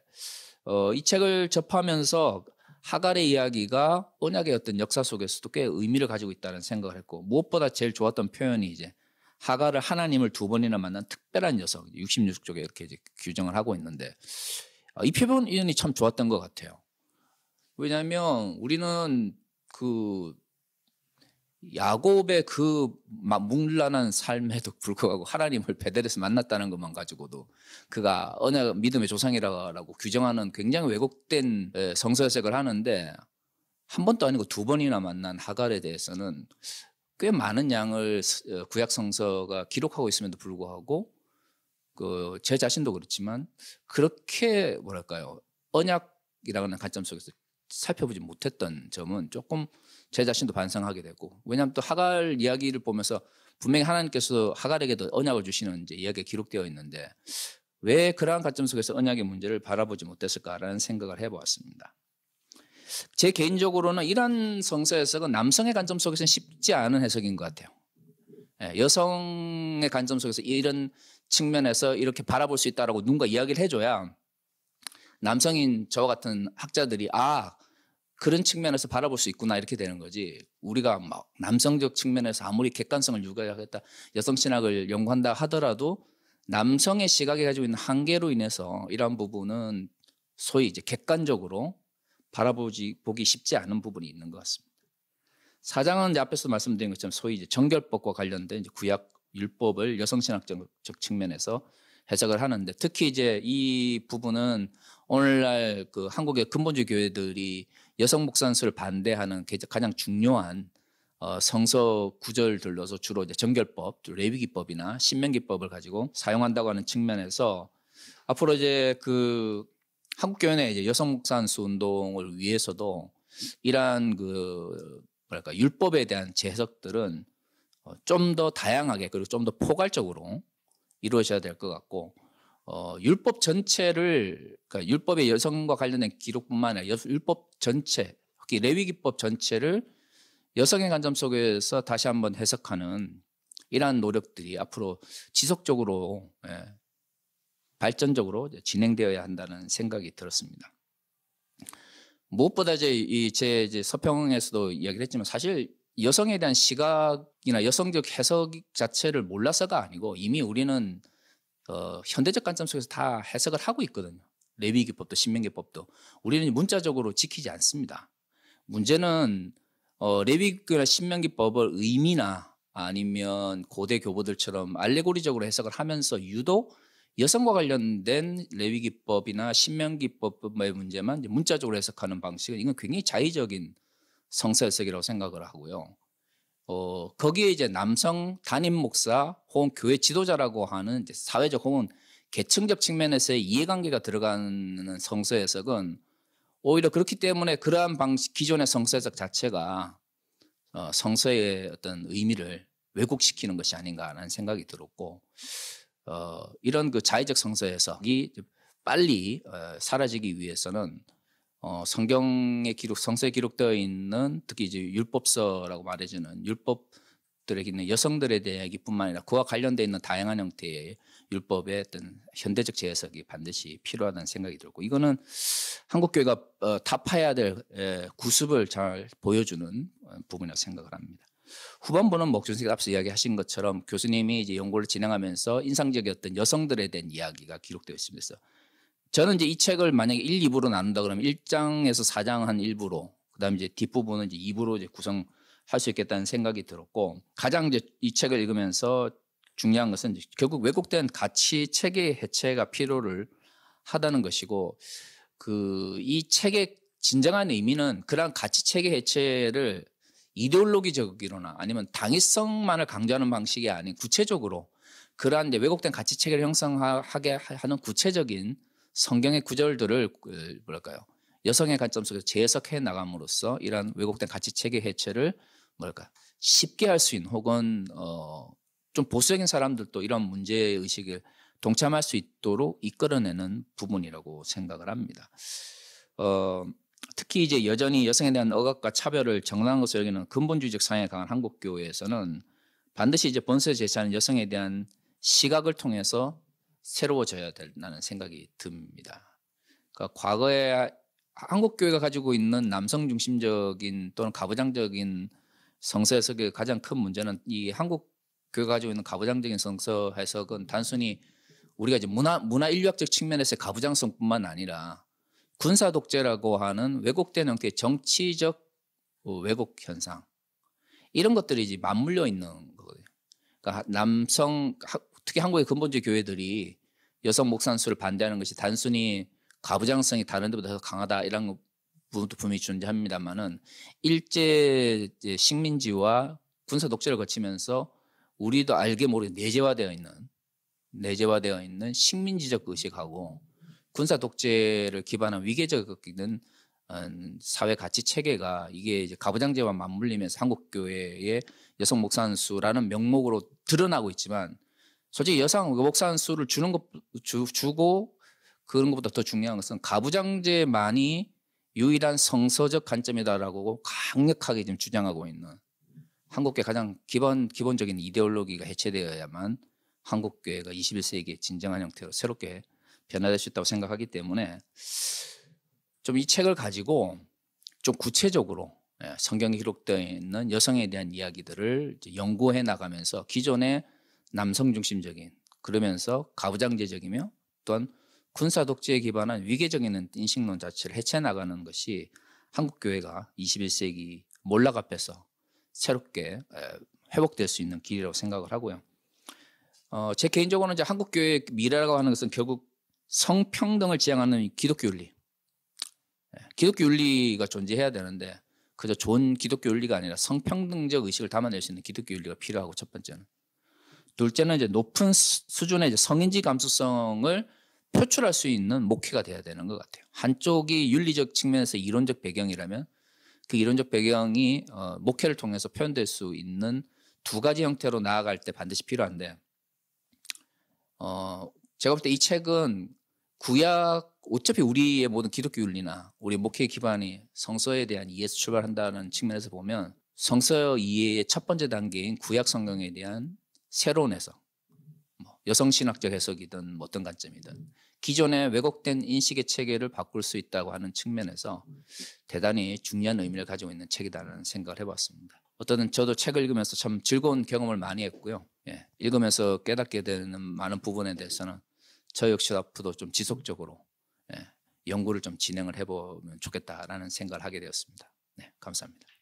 B: 이 책을 접하면서 하갈의 이야기가 언약의 어떤 역사 속에서도 꽤 의미를 가지고 있다는 생각을 했고, 무엇보다 제일 좋았던 표현이 이제 하갈을 하나님을 두 번이나 만난 특별한 여성, 66쪽에 이렇게 이제 규정을 하고 있는데, 이 표현이 참 좋았던 것 같아요. 왜냐하면 우리는 그 야곱의 그 문란한 삶에도 불구하고 하나님을 베델에서 만났다는 것만 가지고도 그가 언약 믿음의 조상이라고 규정하는 굉장히 왜곡된 성서 해석을 하는데, 한 번도 아니고 두 번이나 만난 하갈에 대해서는 꽤 많은 양을 구약 성서가 기록하고 있음에도 불구하고 제 자신도 그렇지만 그렇게 뭐랄까요, 언약이라는 관점 속에서 살펴보지 못했던 점은 조금 제 자신도 반성하게 되고, 왜냐하면 또 하갈 이야기를 보면서 분명히 하나님께서 하갈에게도 언약을 주시는 이제 이야기가 기록되어 있는데 왜 그러한 관점 속에서 언약의 문제를 바라보지 못했을까라는 생각을 해보았습니다. 제 개인적으로는 이러한 성서 해석은 남성의 관점 속에서는 쉽지 않은 해석인 것 같아요. 여성의 관점 속에서 이런 측면에서 이렇게 바라볼 수 있다라고 누군가 이야기를 해줘야 남성인 저와 같은 학자들이 그런 측면에서 바라볼 수 있구나 이렇게 되는 거지, 우리가 막 남성적 측면에서 아무리 객관성을 유지하겠다, 여성신학을 연구한다 하더라도 남성의 시각이 가지고 있는 한계로 인해서 이러한 부분은 소위 이제 객관적으로 보기 쉽지 않은 부분이 있는 것 같습니다. 사장은 이제 앞에서 말씀드린 것처럼 소위 이제 정결법과 관련된 이제 구약 율법을 여성신학적 측면에서 해석을 하는데, 특히 이제 이 부분은 오늘날 그 한국의 근본주의 교회들이 여성 목산수를 반대하는 가장 중요한 성서 구절들로서 주로 이제 정결법, 레위기법이나 신명기법을 가지고 사용한다고 하는 측면에서 앞으로 이제 그 한국 교회 내 이제 여성 목산수 운동을 위해서도 이러한 뭐랄까 율법에 대한 재해석들은 좀 더 다양하게 그리고 좀 더 포괄적으로 이루어져야 될 것 같고, 율법 전체를, 그러니까 율법의 여성과 관련된 기록뿐만 아니라 율법 전체, 특히 레위기법 전체를 여성의 관점 속에서 다시 한번 해석하는 이러한 노력들이 앞으로 지속적으로 발전적으로 진행되어야 한다는 생각이 들었습니다. 무엇보다 제 서평에서도 이야기를 했지만 사실 여성에 대한 시각이나 여성적 해석 자체를 몰라서가 아니고 이미 우리는 현대적 관점 속에서 다 해석을 하고 있거든요. 레위기법도 신명기법도 우리는 문자적으로 지키지 않습니다. 문제는 레위기나 신명기법을 의미나 아니면 고대 교보들처럼 알레고리적으로 해석을 하면서 유독 여성과 관련된 레위기법이나 신명기법의 문제만 문자적으로 해석하는 방식은 이건 굉장히 자의적인 성서 해석이라고 생각을 하고요. 거기에 이제 남성 담임 목사 혹은 교회 지도자라고 하는 이제 사회적 혹은 계층적 측면에서의 이해관계가 들어가는 성서 해석은 오히려 그렇기 때문에 그러한 방식, 기존의 성서 해석 자체가 성서의 어떤 의미를 왜곡시키는 것이 아닌가라는 생각이 들었고, 이런 그 자의적 성서 해석이 빨리 사라지기 위해서는 성경의 성서에 기록되어 있는 특히 이제 율법서라고 말해주는 율법들에 있는 여성들에 대한 얘기뿐만 아니라 그와 관련되어 있는 다양한 형태의 율법의 어떤 현대적 재해석이 반드시 필요하다는 생각이 들고, 이거는 한국 교회가 타파해야 될 구습을 잘 보여주는 부분이라고 생각을 합니다. 후반부는 목 교수님께서 앞서 이야기하신 것처럼 교수님이 이제 연구를 진행하면서 인상적이었던 여성들에 대한 이야기가 기록되어 있습니다. 저는 이제 이 책을 만약에 1, 2부로 나눈다 그러면 1장에서 4장 한 일부로, 그다음에 이제 뒷부분은 이제 2부로 이제 구성할 수 있겠다는 생각이 들었고, 가장 이제 이 책을 읽으면서 중요한 것은 이제 결국 왜곡된 가치 체계 해체가 필요를 하다는 것이고, 이 책의 진정한 의미는 그러한 가치 체계 해체를 이데올로기적이거나 아니면 당위성만을 강조하는 방식이 아닌 구체적으로 그러한 이제 왜곡된 가치 체계를 형성하게 하는 구체적인 성경의 구절들을 뭐랄까요, 여성의 관점 속에서 재해석해 나감으로써 이러한 왜곡된 가치 체계 해체를 쉽게 할 수 있는, 혹은 좀 보수적인 사람들도 이런 문제 의식을 동참할 수 있도록 이끌어내는 부분이라고 생각을 합니다. 특히 이제 여전히 여성에 대한 억압과 차별을 정당한 것으로 여기는 근본주의적 성향이 강한 한국 교회에서는 반드시 이제 본서에 제시하는 여성에 대한 시각을 통해서 새로워져야 된다는 생각이 듭니다. 그러니까 과거에 한국 교회가 가지고 있는 남성 중심적인 또는 가부장적인 성서 해석의 가장 큰 문제는, 이 한국 교회가 가지고 있는 가부장적인 성서 해석은 단순히 우리가 이제 문화 인류학적 측면에서의 가부장성뿐만 아니라 군사 독재라고 하는 왜곡된 형태의 정치적 왜곡 현상, 이런 것들이 이제 맞물려 있는 거거든요. 그러니까 특히 한국의 근본주의 교회들이 여성 목산수를 반대하는 것이 단순히 가부장성이 다른 데보다 더 강하다 이런 부분도 분명히 존재합니다만은 일제 식민지와 군사 독재를 거치면서 우리도 알게 모르게 내재화되어 있는 식민지적 의식하고 군사 독재를 기반한 위계적인 사회 가치 체계가 이게 이제 가부장제와 맞물리면서 한국 교회의 여성 목사 수라는 명목으로 드러나고 있지만 솔직히 여성 목사 수를 주고 그런 것보다 더 중요한 것은 가부장제만이 유일한 성서적 관점이다라고 강력하게 지금 주장하고 있는 한국교회 가장 기본적인 이데올로기가 해체되어야만 한국교회가 21세기의 진정한 형태로 새롭게 변화될 수 있다고 생각하기 때문에 좀 이 책을 가지고 좀 구체적으로 성경에 기록되어 있는 여성에 대한 이야기들을 이제 연구해 나가면서 기존의 남성 중심적인 그러면서 가부장제적이며 또한 군사 독재에 기반한 위계적인 인식론 자체를 해체 나가는 것이 한국교회가 21세기 몰락 앞에서 새롭게 회복될 수 있는 길이라고 생각을 하고요. 제 개인적으로는 이제 한국교회의 미래라고 하는 것은 결국 성평등을 지향하는 기독교 윤리, 기독교 윤리가 존재해야 되는데 그저 좋은 기독교 윤리가 아니라 성평등적 의식을 담아낼 수 있는 기독교 윤리가 필요하고 첫 번째는. 둘째는 이제 높은 수준의 이제 성인지 감수성을 표출할 수 있는 목회가 돼야 되는 것 같아요. 한쪽이 윤리적 측면에서 이론적 배경이라면 그 이론적 배경이 목회를 통해서 표현될 수 있는 두 가지 형태로 나아갈 때 반드시 필요한데 제가 볼 때 이 책은 구약 어차피 우리의 모든 기독교 윤리나 우리 목회 기반이 성서에 대한 이해에서 출발한다는 측면에서 보면 성서 이해의 첫 번째 단계인 구약 성경에 대한 새로운 해석, 여성 신학적 해석이든 어떤 관점이든 기존의 왜곡된 인식의 체계를 바꿀 수 있다고 하는 측면에서 대단히 중요한 의미를 가지고 있는 책이다라는 생각을 해봤습니다. 어쨌든 저도 책을 읽으면서 참 즐거운 경험을 많이 했고요. 읽으면서 깨닫게 되는 많은 부분에 대해서는 저 역시 앞으로도 좀 지속적으로 연구를 좀 진행을 해보면 좋겠다라는 생각을 하게 되었습니다. 네, 감사합니다.